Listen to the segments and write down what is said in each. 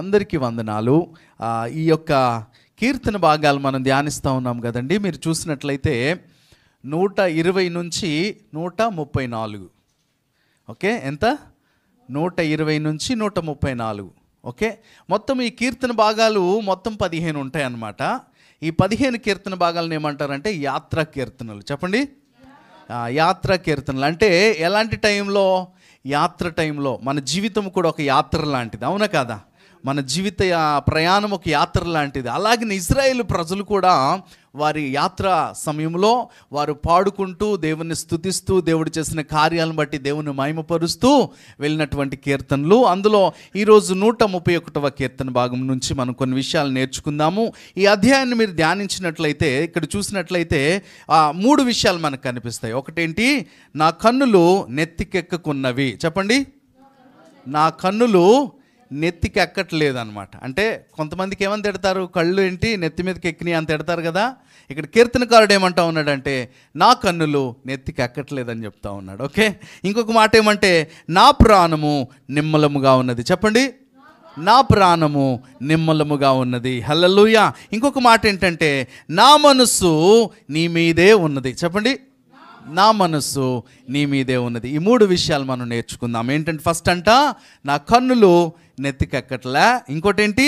అందరికీ వందనాలు. ఈ యొక్క కీర్తన భాగాలు మనం ధ్యానిస్తూ ఉన్నాం కదండి. మీరు చూసినట్లయితే 120 నుంచి 134. ఓకే, ఎంత? 120 నుంచి 134. ఓకే, మొత్తం ఈ కీర్తన భాగాలు మొత్తం 15 ఉంటాయన్నమాట. ఈ 15 కీర్తన భాగాలను ఏమంటారంటే యాత్రా కీర్తనలు. చెప్పండి, యాత్రా కీర్తనలు. అంటే ఎలాంటి టైంలో? యాత్ర టైంలో. మన జీవితం కూడా ఒక యాత్ర లాంటిది, అవునా కాదా? మన జీవిత ప్రయాణం ఒక యాత్ర లాంటిది. అలాగే ఇశ్రాయేలు ప్రజలు కూడా వారి యాత్ర సమయంలో వారు పాడుకుంటూ దేవుని స్తుతిస్తూ దేవుడు చేసిన కార్యాలను బట్టి దేవుని మహిమపరుస్తూ వెళ్ళినటువంటి కీర్తనలు. అందులో ఈరోజు 131వ కీర్తన భాగం నుంచి మనం కొన్ని విషయాలు నేర్చుకుందాము. ఈ అధ్యాయాన్ని మీరు ధ్యానించినట్లయితే, ఇక్కడ చూసినట్లయితే 3 విషయాలు మనకు కనిపిస్తాయి. ఒకటేంటి? నా కన్నులు నెత్తికెక్కకున్నవి. చెప్పండి, నా కన్నులు నెత్తికి ఎక్కట్లేదన్నమాట. అంటే కొంతమందికి ఏమని తిడతారు? కళ్ళు ఏంటి నెత్తి మీదకి ఎక్కినాయి అని తిడతారు కదా. ఇక్కడ కీర్తనకారుడు ఏమంటా ఉన్నాడంటే నా కన్నులు నెత్తికి ఎక్కట్లేదని చెప్తా ఉన్నాడు. ఓకే, ఇంకొక మాట ఏమంటే నా ప్రాణము నిమ్మలముగా ఉన్నది. చెప్పండి, నా ప్రాణము నిమ్మలముగా ఉన్నది. హల్లెలూయా. ఇంకొక మాట ఏంటంటే నా మనస్సు నీ మీదే ఉన్నది. చెప్పండి, నా మనస్సు నీ మీదే ఉన్నది. ఈ 3 విషయాలు మనం నేర్చుకుందాం. ఏంటంటే ఫస్ట్ అంట నా కన్నులు నెత్తికెక్కట్లే, ఇంకోటి ఏంటి?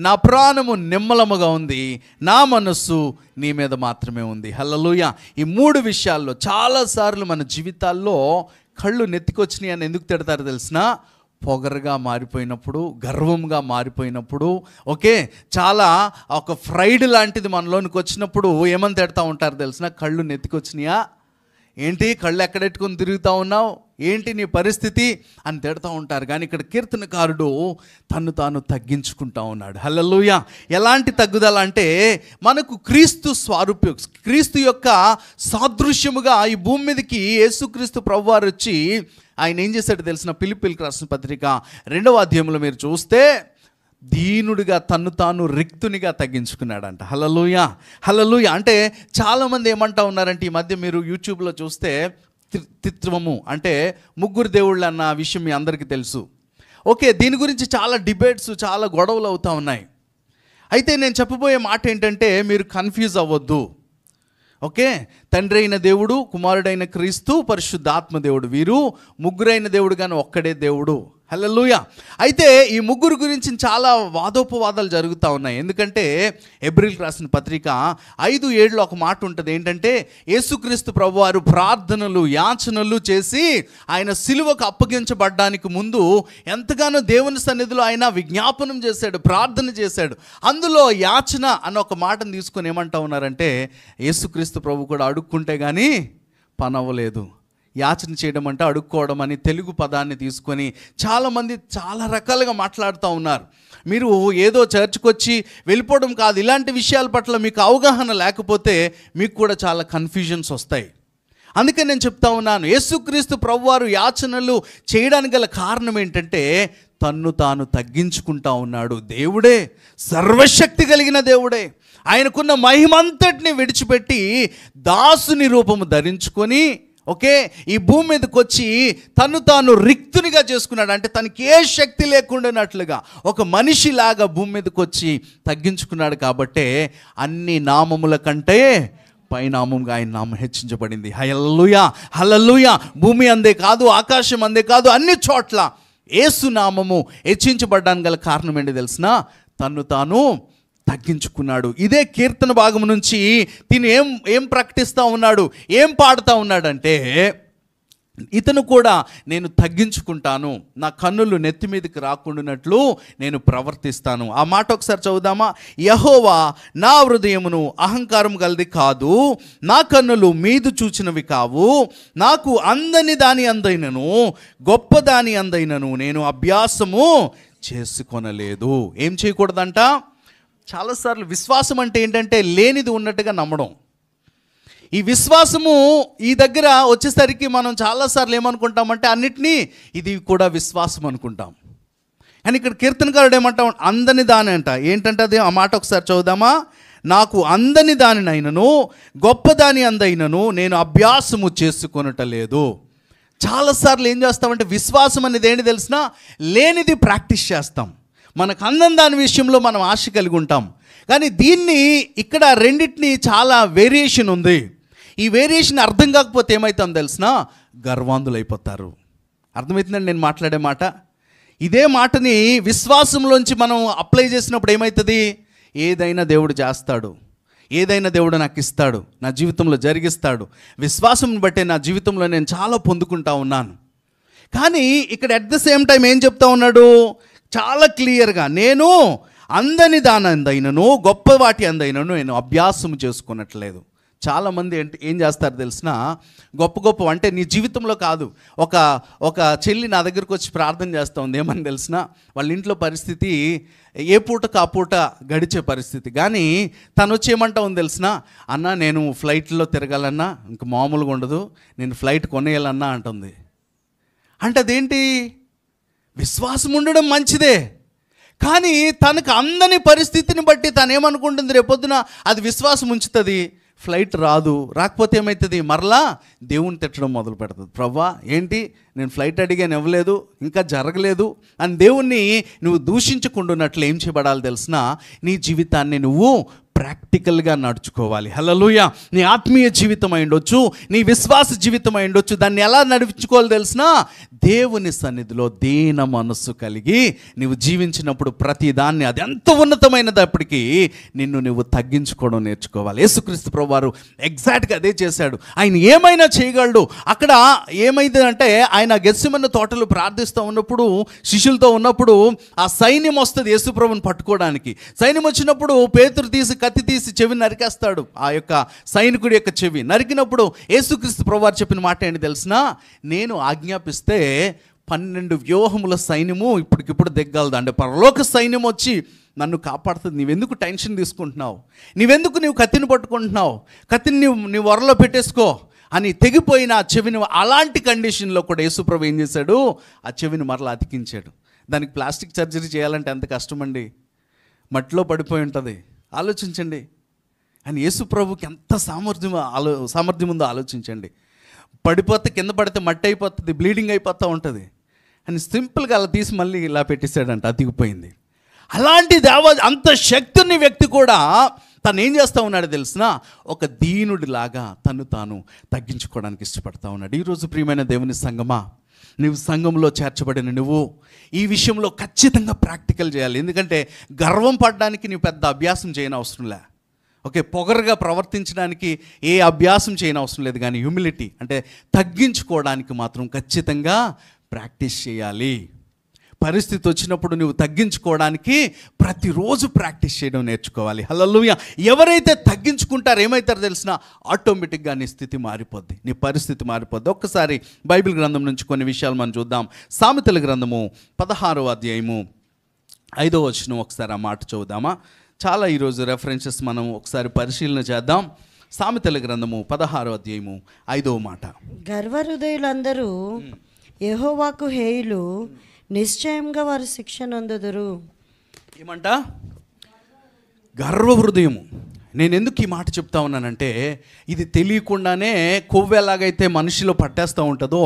నా ప్రాణము నిమ్మలముగా ఉంది, నా మనస్సు నీ మీద మాత్రమే ఉంది. హల్లెలూయా. ఈ 3 విషయాల్లో చాలాసార్లు మన జీవితాల్లో కళ్ళు నెత్తికొచ్చినాయి అని ఎందుకు తిడతారు తెలిసిన? పొగరుగా మారిపోయినప్పుడు, గర్వంగా మారిపోయినప్పుడు, ఓకే, చాలా ఒక ఫ్రైడ్ లాంటిది మనలోనికి వచ్చినప్పుడు ఏమని తిడతా ఉంటారు తెలిసిన? కళ్ళు నెత్తికొచ్చినాయా, ఏంటి కళ్ళు ఎక్కడెట్టుకొని తిరుగుతూ ఉన్నావు, ఏంటి నీ పరిస్థితి అని తిడతా ఉంటారు. కానీ ఇక్కడ కీర్తనకారుడు తను తాను తగ్గించుకుంటా ఉన్నాడు. హల్లెలూయా. ఎలాంటి తగ్గుదల అంటే మనకు క్రీస్తు స్వరూపం, క్రీస్తు యొక్క సాదృశ్యముగా ఈ భూమి మీదకి యేసుక్రీస్తు ప్రభువారు వచ్చి ఆయన ఏం చేశాడు తెలిసిన? ఫిలిప్పీయులకు రాసిన పత్రిక 2వ అధ్యాయంలో మీరు చూస్తే దీనుడిగా తన్ను తాను రిక్తునిగా తగ్గించుకున్నాడంట. హల్లెలూయా, హల్లెలూయా. అంటే చాలామంది ఏమంటా ఉన్నారంటే ఈ మధ్య మీరు యూట్యూబ్లో చూస్తే త్రిత్వము అంటే 3 దేవుళ్ళు అన్న విషయం మీ అందరికీ తెలుసు. ఓకే, దీని గురించి చాలా డిబేట్స్, చాలా గొడవలు అవుతూ ఉన్నాయి. అయితే నేను చెప్పబోయే మాట ఏంటంటే మీరు కన్ఫ్యూజ్ అవ్వద్దు. ఓకే, తండ్రి అయిన దేవుడు, కుమారుడైన క్రీస్తు, పరిశుద్ధాత్మ దేవుడు, వీరు 3 దేవుడు కానీ ఒక్కడే దేవుడు. హల్లెలూయా. అయితే ఈ 3 గురించి చాలా వాదోపవాదాలు జరుగుతూ ఉన్నాయి. ఎందుకంటే ఎబ్రిల్కి రాసిన పత్రిక 5:7 ఒక మాట ఉంటుంది. ఏంటంటే యేసుక్రీస్తు ప్రభువారు ప్రార్థనలు యాచనలు చేసి ఆయన సిలువకు అప్పగించబడ్డానికి ముందు ఎంతగానో దేవుని సన్నిధిలో ఆయన విజ్ఞాపనం చేశాడు, ప్రార్థన చేశాడు. అందులో యాచన అన్న ఒక మాటను తీసుకొని ఏమంటా ఉన్నారంటే యేసుక్రీస్తు ప్రభు కూడా అడుక్కుంటే కానీ పని అవ్వలేదు. యాచన చేయడం అంటే అడుక్కోవడం అని తెలుగు పదాన్ని తీసుకొని చాలామంది చాలా రకాలుగా మాట్లాడుతూ ఉన్నారు. మీరు ఏదో చర్చ్కి వచ్చి వెళ్ళిపోవడం కాదు, ఇలాంటి విషయాల పట్ల మీకు అవగాహన లేకపోతే మీకు కూడా చాలా కన్ఫ్యూజన్స్ వస్తాయి. అందుకని నేను చెప్తా ఉన్నాను, యేసుక్రీస్తు ప్రభువారు యాచనలు చేయడానికి గల కారణం ఏంటంటే తన్ను తాను తగ్గించుకుంటా ఉన్నాడు. దేవుడే, సర్వశక్తి కలిగిన దేవుడే, ఆయనకున్న మహిమంతటిని విడిచిపెట్టి దాసుని రూపము ధరించుకొని, ఓకే, ఈ భూమి మీదకి వచ్చి తను తాను రిక్తునిగా చేసుకున్నాడు. అంటే తనకి ఏ శక్తి లేకుండానట్లుగా ఒక మనిషిలాగా భూమి మీదకి వచ్చి తగ్గించుకున్నాడు. కాబట్టే అన్ని నామముల కంటే పైనామంగా ఆయన నామం హెచ్చించబడింది. హల్లెలూయా, హల్లెలూయా. భూమి అందే కాదు, ఆకాశం అందే కాదు, అన్ని చోట్ల యేసు నామము హెచ్చించబడడానికి గల కారణం ఏంటి తెలిసిన? తన్ను తాను తగ్గించుకున్నాడు. ఇదే కీర్తన భాగం నుంచి తిను ఏం ప్రకటిస్తూ ఉన్నాడు, ఏం పాడుతూ ఉన్నాడంటే ఇతను కూడా నేను తగ్గించుకుంటాను, నా కన్నులు నెత్తి మీదకి రాకుండానట్లు నేను ప్రవర్తిస్తాను. ఆ మాట ఒకసారి చదువుదామా? యెహోవా నా హృదయమును అహంకారం గలది కాదు, నా కన్నులు మీదు చూచినవి కావు, నాకు అందని దాని అందైనను గొప్ప దాని అందైనను నేను అభ్యాసము చేసుకొనలేదు. ఏం చేయకూడదంట? చాలాసార్లు విశ్వాసం అంటే ఏంటంటే లేనిది ఉన్నట్టుగా నమ్మడం. ఈ విశ్వాసము ఈ దగ్గర వచ్చేసరికి మనం చాలాసార్లు ఏమనుకుంటామంటే అన్నిటినీ ఇది కూడా విశ్వాసం అనుకుంటాం. కానీ ఇక్కడ కీర్తనకారుడు ఏమంటాం? అందని దాని అంట. ఏంటంటే అది ఆ మాట ఒకసారి చదువుదామా? నాకు అందని దానినైనను గొప్పదాని అందైనను నేను అభ్యాసము చేసుకొనటలేదు. చాలాసార్లు ఏం చేస్తామంటే విశ్వాసం అనేది ఏంటి తెలిసినా లేనిది ప్రాక్టీస్ చేస్తాం. మనకు అందని దాని విషయంలో మనం ఆశ కలిగి ఉంటాం. కానీ దీన్ని ఇక్కడ రెండింటిని చాలా వేరియేషన్ ఉంది. ఈ వేరియేషన్ అర్థం కాకపోతే ఏమవుతాం తెలిసినా, గర్వాంధులైపోతారు. అర్థమవుతుందండి నేను మాట్లాడే మాట? ఇదే మాటని విశ్వాసంలోంచి మనం అప్లై చేసినప్పుడు ఏమవుతుంది? ఏదైనా దేవుడు చేస్తాడు, ఏదైనా దేవుడు నాకు ఇస్తాడు, నా జీవితంలో జరిగిస్తాడు, విశ్వాసం బట్టే నా జీవితంలో నేను చాలా పొందుకుంటా ఉన్నాను. కానీ ఇక్కడ అట్ ద సేమ్ టైం ఏం చెప్తా ఉన్నాడు? చాలా క్లియర్గా, నేను అందని దాని అందైనను గొప్ప వాటి అందైనను నేను అభ్యాసం చేసుకున్నట్లేదు. చాలామంది ఏం చేస్తారు తెలిసిన, గొప్ప అంటే నీ జీవితంలో కాదు. ఒక చెల్లి నా దగ్గరకు వచ్చి ప్రార్థన చేస్తూ ఉంది. ఏమని తెలిసిన, వాళ్ళ ఇంట్లో పరిస్థితి ఏ పూటకు ఆ పూట గడిచే పరిస్థితి. కానీ తను వచ్చి ఏమంటా ఉంది తెలిసిన, అన్న నేను ఫ్లైట్లో తిరగాలన్నా ఇంక మామూలుగా ఉండదు, నేను ఫ్లైట్ కొనేయాలన్నా అంటుంది. అంటే అదేంటి? విశ్వాసం ఉండడం మంచిదే, కానీ తనకు అందని పరిస్థితిని బట్టి తను ఏమనుకుంటుంది, రేపొద్దున అది విశ్వాసం ఉంచుతుంది, ఫ్లైట్ రాదు. రాకపోతే ఏమవుతుంది? మరలా దేవుని తిట్టడం మొదలు పెడుతుంది. ప్రవ్వా ఏంటి, నేను ఫ్లైట్ అడిగాను ఇవ్వలేదు, ఇంకా జరగలేదు అని దేవుణ్ణి నువ్వు దూషించకుండాన్నట్లు ఏం చేయబడాలి తెలిసిన, నీ జీవితాన్ని నువ్వు ప్రాక్టికల్గా నడుచుకోవాలి. హల్లెలూయా. నీ ఆత్మీయ జీవితం అయి ఉండొచ్చు, నీ విశ్వాస జీవితం అయి ఉండొచ్చు. దాన్ని ఎలా నడుచుకోవాలి తెలిసిన, దేవుని సన్నిధిలో దీన మనస్సు కలిగి నువ్వు జీవించినప్పుడు ప్రతి దాన్ని, అది ఎంత ఉన్నతమైనప్పటికీ నిన్ను నువ్వు తగ్గించుకోవడం నేర్చుకోవాలి. యేసుక్రీస్తు ప్రభువారు ఎగ్జాక్ట్గా అదే చేశాడు. ఆయన ఏమైనా చేయగలడు. అక్కడ ఏమైంది అంటే, ఆయన గెత్సెమనే తోటలో ప్రార్థిస్తూ ఉన్నప్పుడు, శిష్యులతో ఉన్నప్పుడు ఆ సైన్యం వస్తుంది యేసు ప్రభువుని పట్టుకోవడానికి. సైన్యం వచ్చినప్పుడు పేతురు కత్తి తీసి చెవి నరికేస్తాడు. ఆ యొక్క సైనికుడి యొక్క చెవి నరికినప్పుడు యేసుక్రీస్తు ప్రభువారు చెప్పిన మాట ఏంటి తెలిసినా, నేను ఆజ్ఞాపిస్తే 12 వ్యూహముల సైన్యము ఇప్పటికిప్పుడు దిగ్గలదు. అంటే పరలోక సైన్యం వచ్చి నన్ను కాపాడుతుంది. నీవెందుకు టెన్షన్ తీసుకుంటున్నావు? నీవు కత్తిని పట్టుకుంటున్నావు? కత్తిని నీ వరలో పెట్టేసుకో అని తెగిపోయిన ఆ చెవిని, అలాంటి కండిషన్లో కూడా యేసుప్రభు ఏం చేశాడు? ఆ చెవిని మరలా అతికించాడు. దానికి ప్లాస్టిక్ సర్జరీ చేయాలంటే ఎంత కష్టమండి, మట్టిలో పడిపోయి ఉంటుంది. ఆలోచించండి. అని యేసుప్రభుకి ఎంత సామర్థ్యం ఉందో ఆలోచించండి. పడిపోతే కింద పడితే మట్టి అయిపోతుంది, బ్లీడింగ్ అయిపోతూ ఉంటుంది. అని సింపుల్గా అలా తీసి మళ్ళీ ఇలా పెట్టేశాడంట, అతికిపోయింది. అలాంటి అంత శక్తి ఉన్న వ్యక్తి కూడా తను ఏం చేస్తూ ఉన్నాడు తెలిసిన, ఒక దీనుడిలాగా తను తాను తగ్గించుకోవడానికి ఇష్టపడతా ఉన్నాడు. ఈరోజు ప్రియమైన దేవుని సంగమా, నువ్వు సంఘంలో చేర్చబడిన నువ్వు ఈ విషయంలో ఖచ్చితంగా ప్రాక్టికల్ చేయాలి. ఎందుకంటే గర్వం పడడానికి నీవు పెద్ద అభ్యాసం చేయని అవసరంలే. ఓకే, పొగరుగా ప్రవర్తించడానికి ఏ అభ్యాసం చేయని అవసరం లేదు. కానీ హ్యూమిలిటీ అంటే తగ్గించుకోవడానికి మాత్రం ఖచ్చితంగా ప్రాక్టీస్ చేయాలి. పరిస్థితి వచ్చినప్పుడు నువ్వు తగ్గించుకోవడానికి ప్రతిరోజు ప్రాక్టీస్ చేయడం నేర్చుకోవాలి. హల్లెలూయా. ఎవరైతే తగ్గించుకుంటారో ఏమవుతారో తెలిసిన, ఆటోమేటిక్గా నీ స్థితి మారిపోద్ది, నీ పరిస్థితి మారిపోద్ది. ఒక్కసారి బైబిల్ గ్రంథం నుంచి కొన్ని విషయాలు మనం చూద్దాం. సామెతల గ్రంథము 16వ అధ్యాయము 5వ వచనం, ఒకసారి ఆ మాట చదువుదామా? చాలా ఈరోజు రెఫరెన్సెస్ మనం ఒకసారి పరిశీలన చేద్దాం. సామెతల గ్రంథము 16వ అధ్యాయము 5వ మాట. గర్వహృదయులందరూ యెహోవాకు హేయులు, నిశ్చయంగా వారు శిక్ష నొందుదురు. ఏమంట? గర్వ హృదయము. నేను ఎందుకు ఈ మాట చెప్తా ఉన్నానంటే, ఇది తెలియకుండానే కొవ్వు ఎలాగైతే మనిషిలో పట్టేస్తూ ఉంటుందో,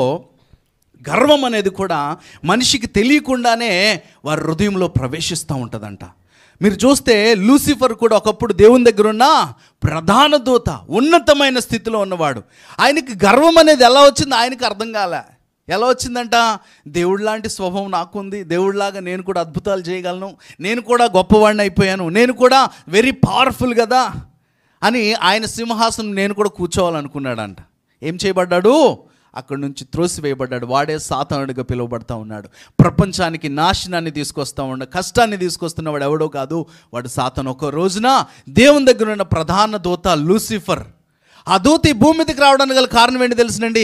గర్వం అనేది కూడా మనిషికి తెలియకుండానే వారి హృదయంలో ప్రవేశిస్తూ ఉంటుందంట. మీరు చూస్తే లూసిఫర్ కూడా ఒకప్పుడు దేవుని దగ్గర ఉన్న ప్రధాన దూత, ఉన్నతమైన స్థితిలో ఉన్నవాడు. ఆయనకి గర్వం అనేది ఎలా వచ్చిందో ఆయనకి అర్థం కాలే. ఎలా వచ్చిందంట? దేవుడు లాంటి స్వభావం నాకుంది, దేవుడిలాగా నేను కూడా అద్భుతాలు చేయగలను, నేను కూడా గొప్పవాడిని అయిపోయాను, నేను కూడా వెరీ పవర్ఫుల్ కదా అని ఆయన సింహాసనం నేను కూడా కూర్చోవాలనుకున్నాడంట. ఏం చేయబడ్డాడు? అక్కడి నుంచి త్రోసివేయబడ్డాడు. వాడే సాతానుడిగా పిలువబడతా ఉన్నాడు. ప్రపంచానికి నాశనాన్ని తీసుకొస్తా ఉన్నాడు, కష్టాన్ని తీసుకొస్తున్నవాడు ఎవడో కాదు, వాడు సాతాను. ఒక రోజున దేవుని దగ్గర ఉన్న ప్రధాన దూత లూసిఫర్, ఆ దూత ఈ భూమి మీదకి రావడానికి గల కారణం ఏంటి తెలుసునండి?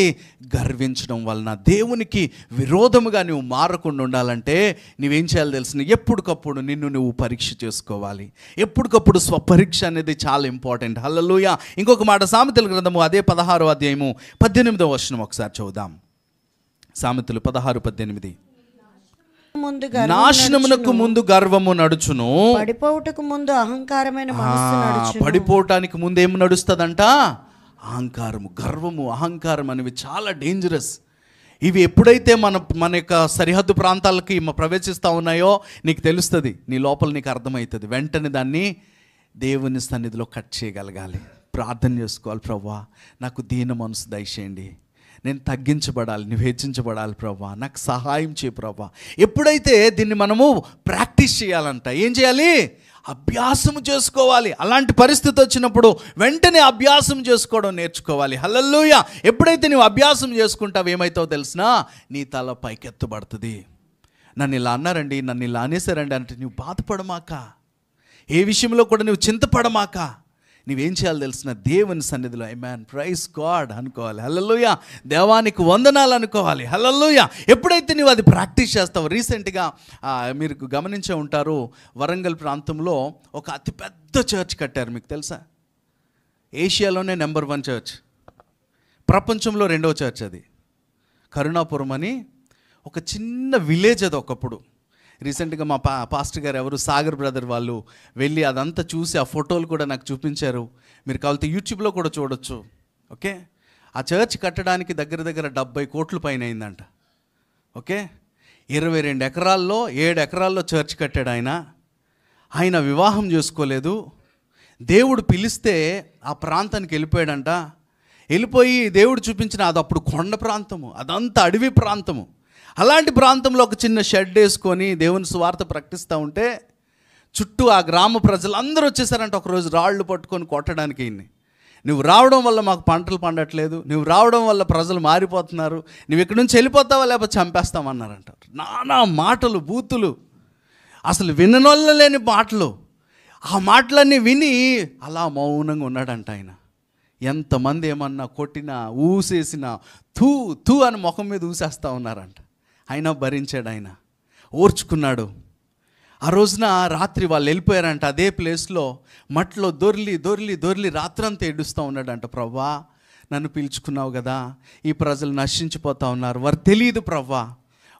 గర్వించడం వలన. దేవునికి విరోధముగా నువ్వు మారకుండా ఉండాలంటే నువ్వేం చేయాలి తెలుసు? ఎప్పటికప్పుడు నిన్ను నువ్వు పరీక్ష చేసుకోవాలి. ఎప్పటికప్పుడు స్వపరీక్ష అనేది చాలా ఇంపార్టెంట్. హల్లెలూయా. ఇంకొక మాట, సామెతల గ్రంథము అదే 16వ అధ్యాయము 18వ వచనం ఒకసారి చదువుదాం. సామెతలు 16:18. నాశనమునకు ముందు గర్వము నడుచును, పడిపోవుటకు ముందు అహంకారమైన మనస్సు నడుచును. పడిపోవటానికి ముందు ఏం నడుస్తుందంట? అహంకారము. గర్వము, అహంకారం అనేవి చాలా డేంజరస్. ఇవి ఎప్పుడైతే మన యొక్క సరిహద్దు ప్రాంతాలకి ప్రవేశిస్తూ ఉన్నాయో నీకు తెలుస్తుంది, నీ లోపల నీకు అర్థమవుతుంది. వెంటనే దాన్ని దేవుని సన్నిధిలో కట్ చేయగలగాలి. ప్రార్థన చేసుకోవాలి, ప్రభువా నాకు దీన మనసు దయచేయండి, నేను తగ్గించబడాలి, నువ్వు హెచ్చించబడాలి ప్రభువా, నాకు సహాయం చేయి ప్రభువా. ఎప్పుడైతే దీన్ని మనము ప్రాక్టీస్ చేయాలంట, ఏం చేయాలి? అభ్యాసం చేసుకోవాలి. అలాంటి పరిస్థితి వచ్చినప్పుడు వెంటనే అభ్యాసం చేసుకోవడం నేర్చుకోవాలి. హల్లెలూయా. ఎప్పుడైతే నువ్వు అభ్యాసం చేసుకుంటావు ఏమవుతావో తెలిసినా, నీ తల పైకెత్తబడుతుంది. నన్ను ఇలా అన్నారండి, నన్ను ఇలా అనేసారండి అంటే నువ్వు బాధపడమాక, ఏ విషయంలో కూడా నువ్వు చింతపడమాక. నువ్వేం చేయాలి తెలిసిన? దేవుని సన్నిధిలో ఆమేన్, ప్రైజ్ గాడ్ అనుకోవాలి. హల్లెలూయా, దేవానికి వందనాలు అనుకోవాలి. హల్లెలూయా. ఎప్పుడైతే నువ్వు అది ప్రాక్టీస్ చేస్తావు. రీసెంట్గా మీరు గమనించే ఉంటారు, వరంగల్ ప్రాంతంలో ఒక అతిపెద్ద చర్చ్ కట్టారు. మీకు తెలుసా? ఏషియాలోనే నెంబర్ 1 చర్చ్, ప్రపంచంలో 2వ చర్చ్. అది కరుణాపురం అని ఒక చిన్న విలేజ్. అది ఒకప్పుడు రీసెంట్గా మా పాస్టర్ గారు ఎవరు సాగర్ బ్రదర్ వాళ్ళు వెళ్ళి అదంతా చూసి ఆ ఫోటోలు కూడా నాకు చూపించారు. మీరు కావాలంటే యూట్యూబ్లో కూడా చూడొచ్చు. ఓకే, ఆ చర్చ్ కట్టడానికి దగ్గర దగ్గర 70 కోట్ల పైన అయిందంట. ఓకే, 22 ఎకరాల్లో 7 ఎకరాల్లో చర్చ్ కట్టాడు ఆయన వివాహం చేసుకోలేదు. దేవుడు పిలిస్తే ఆ ప్రాంతానికి వెళ్ళిపోయాడంట. వెళ్ళిపోయి దేవుడు చూపించిన అది అప్పుడు కొండ ప్రాంతము, అదంతా అడవి ప్రాంతము. అలాంటి ప్రాంతంలో ఒక చిన్న షెడ్ వేసుకొని దేవుని సువార్త ప్రకటిస్తూ ఉంటే చుట్టూ ఆ గ్రామ ప్రజలందరూ వచ్చేసారంట. ఒకరోజు రాళ్ళు పట్టుకొని కొట్టడానికి. నువ్వు రావడం వల్ల మాకు పంటలు పండట్లేదు, నువ్వు రావడం వల్ల ప్రజలు మారిపోతున్నారు, నువ్వు ఇక్కడి నుంచి వెళ్ళిపోతావా లేకపోతే చంపేస్తామన్నారంట. నానా మాటలు, బూతులు, అసలు విననొల్లలేని మాటలు. ఆ మాటలన్నీ విని అలా మౌనంగా ఉన్నాడంట ఆయన. ఎంతమంది ఏమన్నా కొట్టినా ఊసేసినా తూ తూ అని ముఖం మీద ఊసేస్తూ ఉన్నారంట. ఆయన భరించాడు, ఆయన ఓర్చుకున్నాడు. ఆ రోజున రాత్రి వాళ్ళు వెళ్ళిపోయారంట. అదే ప్లేస్లో మట్లో దొర్లి దొర్లి దొర్లి రాత్రంతా ఏడుస్తూ ఉన్నాడంట. ప్రభువా నన్ను పిలుచుకున్నావు కదా, ఈ ప్రజలు నశించిపోతూ ఉన్నారు, వారు తెలియదు ప్రభువా,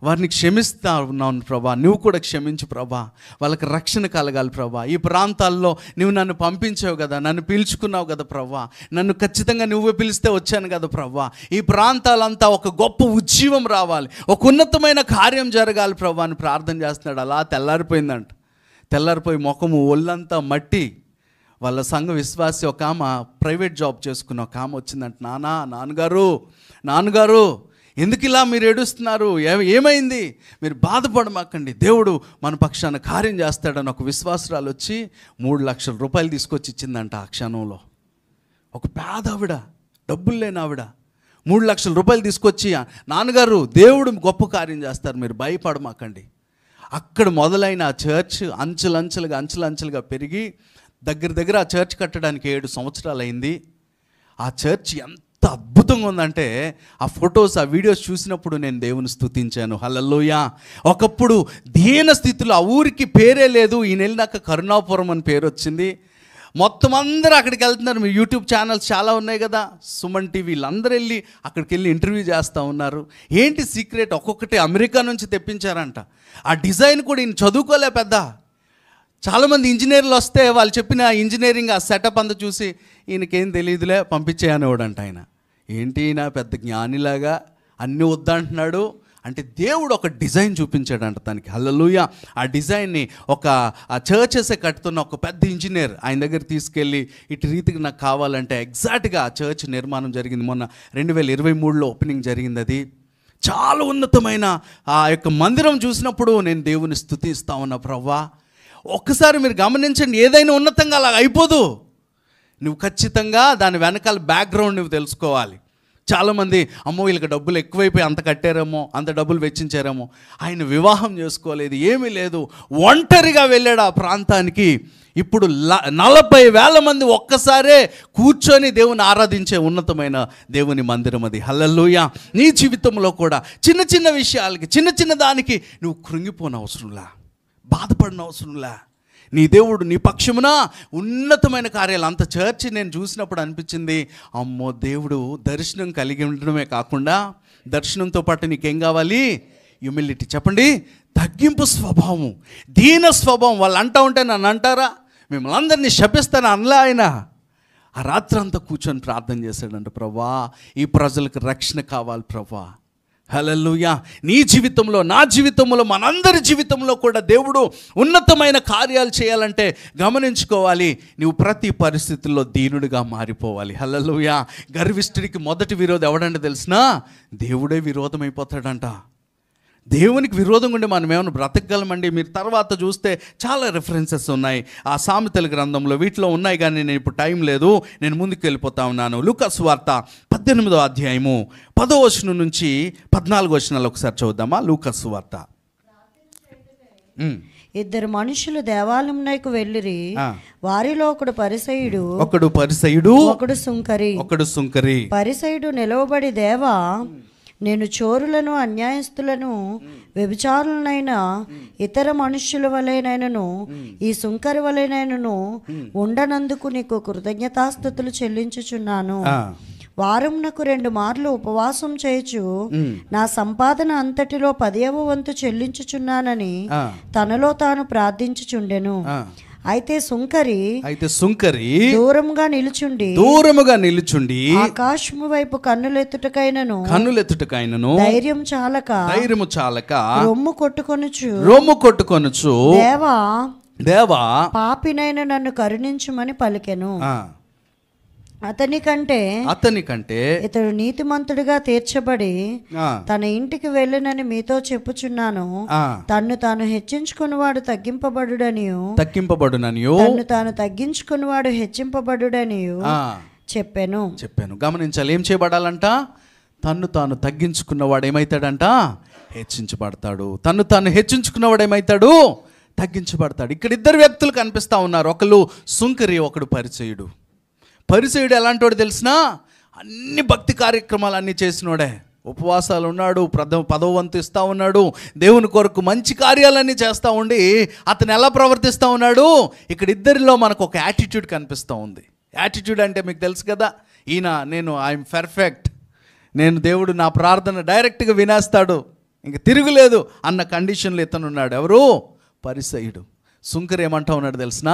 వారిని క్షమిస్తా ఉన్నాను ప్రభా, నువ్వు కూడా క్షమించు ప్రభా, వాళ్ళకి రక్షణ కలగాలి ప్రభా. ఈ ప్రాంతాల్లో నువ్వు నన్ను పంపించావు కదా, నన్ను పిలుచుకున్నావు కదా ప్రభా, నన్ను ఖచ్చితంగా నువ్వే పిలిస్తే వచ్చాను కదా ప్రభా. ఈ ప్రాంతాలంతా ఒక గొప్ప ఉజ్జీవం రావాలి, ఒక ఉన్నతమైన కార్యం జరగాలి ప్రభా అని ప్రార్థన చేస్తున్నాడు. అలా తెల్లారిపోయిందంట. తెల్లారిపోయి ముఖము ఒళ్ళంతా మట్టి. వాళ్ళ సంఘ విశ్వాసి ఒక ఆమె ప్రైవేట్ జాబ్ చేసుకున్న ఒక ఆమె వచ్చిందంట. నాన్నగారు ఎందుకు ఇలా మీరు ఏడుస్తున్నారు, ఏమైంది, మీరు బాధపడమాకండి, దేవుడు మన పక్షాన కార్యం చేస్తాడని ఒక విశ్వాసురాలు వచ్చి 3 లక్షల రూపాయలు తీసుకొచ్చి ఇచ్చిందంట. ఆ క్షణంలో ఒక పేద ఆవిడ, డబ్బులు లేని ఆవిడ 3 లక్షల రూపాయలు తీసుకొచ్చి, నాన్నగారు దేవుడు గొప్ప కార్యం చేస్తారు, మీరు భయపడమాకండి. అక్కడ మొదలైన ఆ చర్చ్ అంచెలంచెలుగా పెరిగి దగ్గర ఆ చర్చ్ కట్టడానికి 7 సంవత్సరాలు అయింది. ఆ చర్చ్ ఎంత అద్భుతంగా ఉందంటే ఆ ఫొటోస్, ఆ వీడియోస్ చూసినప్పుడు నేను దేవుని స్తుతించాను. హల్లెలూయా. ఒకప్పుడు దీన స్థితిలో ఆ ఊరికి పేరే లేదు. ఈయన వెళ్ళినాక కరుణాపురం అని పేరు వచ్చింది. మొత్తం అందరూ అక్కడికి వెళ్తున్నారు. మీ యూట్యూబ్ ఛానల్స్ చాలా ఉన్నాయి కదా, సుమన్ టీవీ, వీళ్ళందరూ వెళ్ళి అక్కడికి వెళ్ళి ఇంటర్వ్యూ చేస్తూ ఉన్నారు. ఏంటి సీక్రెట్? ఒక్కొక్కటి అమెరికా నుంచి తెప్పించారంట. ఆ డిజైన్ కూడా ఈయన చదువుకోలే పెద్ద. చాలామంది ఇంజనీర్లు వస్తే వాళ్ళు చెప్పిన ఇంజనీరింగ్ ఆ సెటప్ అంతా చూసి ఈయనకేం తెలియదులే పంపించేయనివాడంట. ఆయన ఏంటి ఈయన పెద్ద జ్ఞానిలాగా అన్నీ వద్దంటున్నాడు అంటే దేవుడు ఒక డిజైన్ చూపించాడంట తనకి. హల్లెలూయా. ఆ డిజైన్ని ఆ చర్చెస్ కట్టుతున్న ఒక పెద్ద ఇంజనీర్ ఆయన దగ్గర తీసుకెళ్ళి ఇటు రీతికి నాకు కావాలంటే ఎగ్జాక్ట్గా ఆ చర్చ్ నిర్మాణం జరిగింది. మొన్న 2023లో ఓపెనింగ్ జరిగింది. అది చాలా ఉన్నతమైన ఆ యొక్క మందిరం చూసినప్పుడు నేను దేవుని స్తుతిస్తా ఉన్నా. ప్రభువా ఒక్కసారి మీరు గమనించండి, ఏదైనా ఉన్నతంగా అలా అయిపోదు. నువ్వు ఖచ్చితంగా దాని వెనకాల బ్యాక్గ్రౌండ్ నువ్వు తెలుసుకోవాలి. చాలామంది అమ్మో వీళ్ళకి డబ్బులు ఎక్కువైపోయి అంత కట్టారేమో, అంత డబ్బులు వెచ్చించారేమో. ఆయన వివాహం చేసుకోలేదు, ఏమీ లేదు, ఒంటరిగా వెళ్ళాడు ఆ ప్రాంతానికి. ఇప్పుడు 40,000 మంది ఒక్కసారే కూర్చొని దేవుని ఆరాధించే ఉన్నతమైన దేవుని మందిరం అది. హల్లెలూయా. నీ జీవితంలో కూడా చిన్న చిన్న విషయాలకి, చిన్న దానికి నువ్వు కృంగిపోనవసరంలా, బాధపడిన అవసరంలా. నీ దేవుడు నీ పక్షమున ఉన్నతమైన కార్యాలు. అంత చర్చ్ నేను చూసినప్పుడు అనిపించింది, అమ్మో దేవుడు దర్శనం కలిగి ఉండడమే కాకుండా దర్శనంతో పాటు నీకేం కావాలి? హ్యూమిలిటీ. చెప్పండి, తగ్గింపు స్వభావం, దీన స్వభావం. వాళ్ళు అంటూ ఉంటే నన్ను అంటారా, మిమ్మల్ని అందరినీ శపిస్తాను అనలే ఆయన. ఆ రాత్రి అంతా కూర్చొని ప్రార్థన చేశాడంట. ప్రభా ఈ ప్రజలకు రక్షణ కావాలి ప్రభా, హల్లెలూయా. నీ జీవితంలో, నా జీవితంలో, మనందరి జీవితంలో కూడా దేవుడు ఉన్నతమైన కార్యాలు చేయాలంటే గమనించుకోవాలి, నువ్వు ప్రతి పరిస్థితుల్లో దీనుడిగా మారిపోవాలి. హల్లెలూయా. గర్విష్ఠుడికి మొదటి విరోధం ఎవడంటే తెలిసినా దేవుడే విరోధమైపోతాడంట. దేవునికి విరోధంగా ఉండి మనం ఏమైనా బ్రతకగలమండి? మీరు తర్వాత చూస్తే చాలా రెఫరెన్సెస్ ఉన్నాయి ఆ సామెతల గ్రంథంలో, వీటిలో ఉన్నాయి, కానీ నేను ఇప్పుడు టైం లేదు, నేను ముందుకు వెళ్ళిపోతా ఉన్నాను. లూకా సువార్త 18వ అధ్యాయము 10వ వచనం నుంచి 14వ వచనాలు ఒకసారి చూద్దామా? లూకా సువార్త. ఇద్దరు మనుషులు దేవాలయంలోకి వెళ్ళిరి. వారిలో ఒకడు పరిసయుడు, ఒకడు సుంకరి. పరిసయుడు నిలవబడి, దేవా, నేను చోరులను, అన్యాయస్తులను, వ్యభిచారులనైనా, ఇతర మనుష్యుల వలెనైనను, ఈ సుంకరి వలెనైనను ఉండనందుకు నీకు కృతజ్ఞతాస్తుతులు చెల్లించుచున్నాను. వారంనకు 2 మార్లు ఉపవాసం చేయొచ్చు, నా సంపాదన అంతటిలో 10వ వంతు చెల్లించుచున్నానని తనలో తాను ప్రార్థించుచుండెను. అయితే సుంకరి దూరముగా నిలుచుండి ఆకాశము వైపు కన్నులెత్తుటకైనను ధైర్యము చాలక రొమ్ము కొట్టుకొనుచు దేవా పాపినైన నన్ను కరుణించుమని పలికెను. అతని కంటే ఇతడు నీతిమంతుడిగా తీర్చబడి తన ఇంటికి వెళ్ళనని మీతో చెప్పుచున్నాను. తన్ను తాను హెచ్చించుకునివాడు తగ్గింపబడుడనియు తన్ను తాను తగ్గించుకునివాడు హెచ్చింపబడుడనియు చెప్పాను. గమనించాలి, ఏం చేయబడాలంట? తన్ను తాను తగ్గించుకున్నవాడు ఏమైతాడంట? హెచ్చించబడతాడు. తన్ను తాను హెచ్చించుకున్నవాడు ఏమైతాడు? తగ్గించబడతాడు. ఇక్కడ 2 వ్యక్తులు కనిపిస్తా ఉన్నారు. ఒకళ్ళు సుంకరి, ఒకడు పరిచయుడు. పరిసయుడు ఎలాంటి వాడు తెలిసినా అన్ని భక్తి కార్యక్రమాలు అన్నీ చేసినోడే. ఉపవాసాలు ఉన్నాడు, 10వ వంతు ఇస్తూ ఉన్నాడు, దేవుని కొరకు మంచి కార్యాలన్నీ చేస్తూ ఉండి అతను ఎలా ప్రవర్తిస్తూ ఉన్నాడు? ఇక్కడ ఇద్దరిలో మనకు ఒక యాటిట్యూడ్ కనిపిస్తూ ఉంది. యాటిట్యూడ్ అంటే మీకు తెలుసు కదా, ఐఎమ్ పర్ఫెక్ట్, దేవుడు నా ప్రార్థన డైరెక్ట్గా వినేస్తాడు, ఇంక తిరుగులేదు అన్న కండిషన్లో ఇతనున్నాడు. ఎవరు? పరిసయుడు. సుంకరి ఏమంటా ఉన్నాడు తెలిసినా?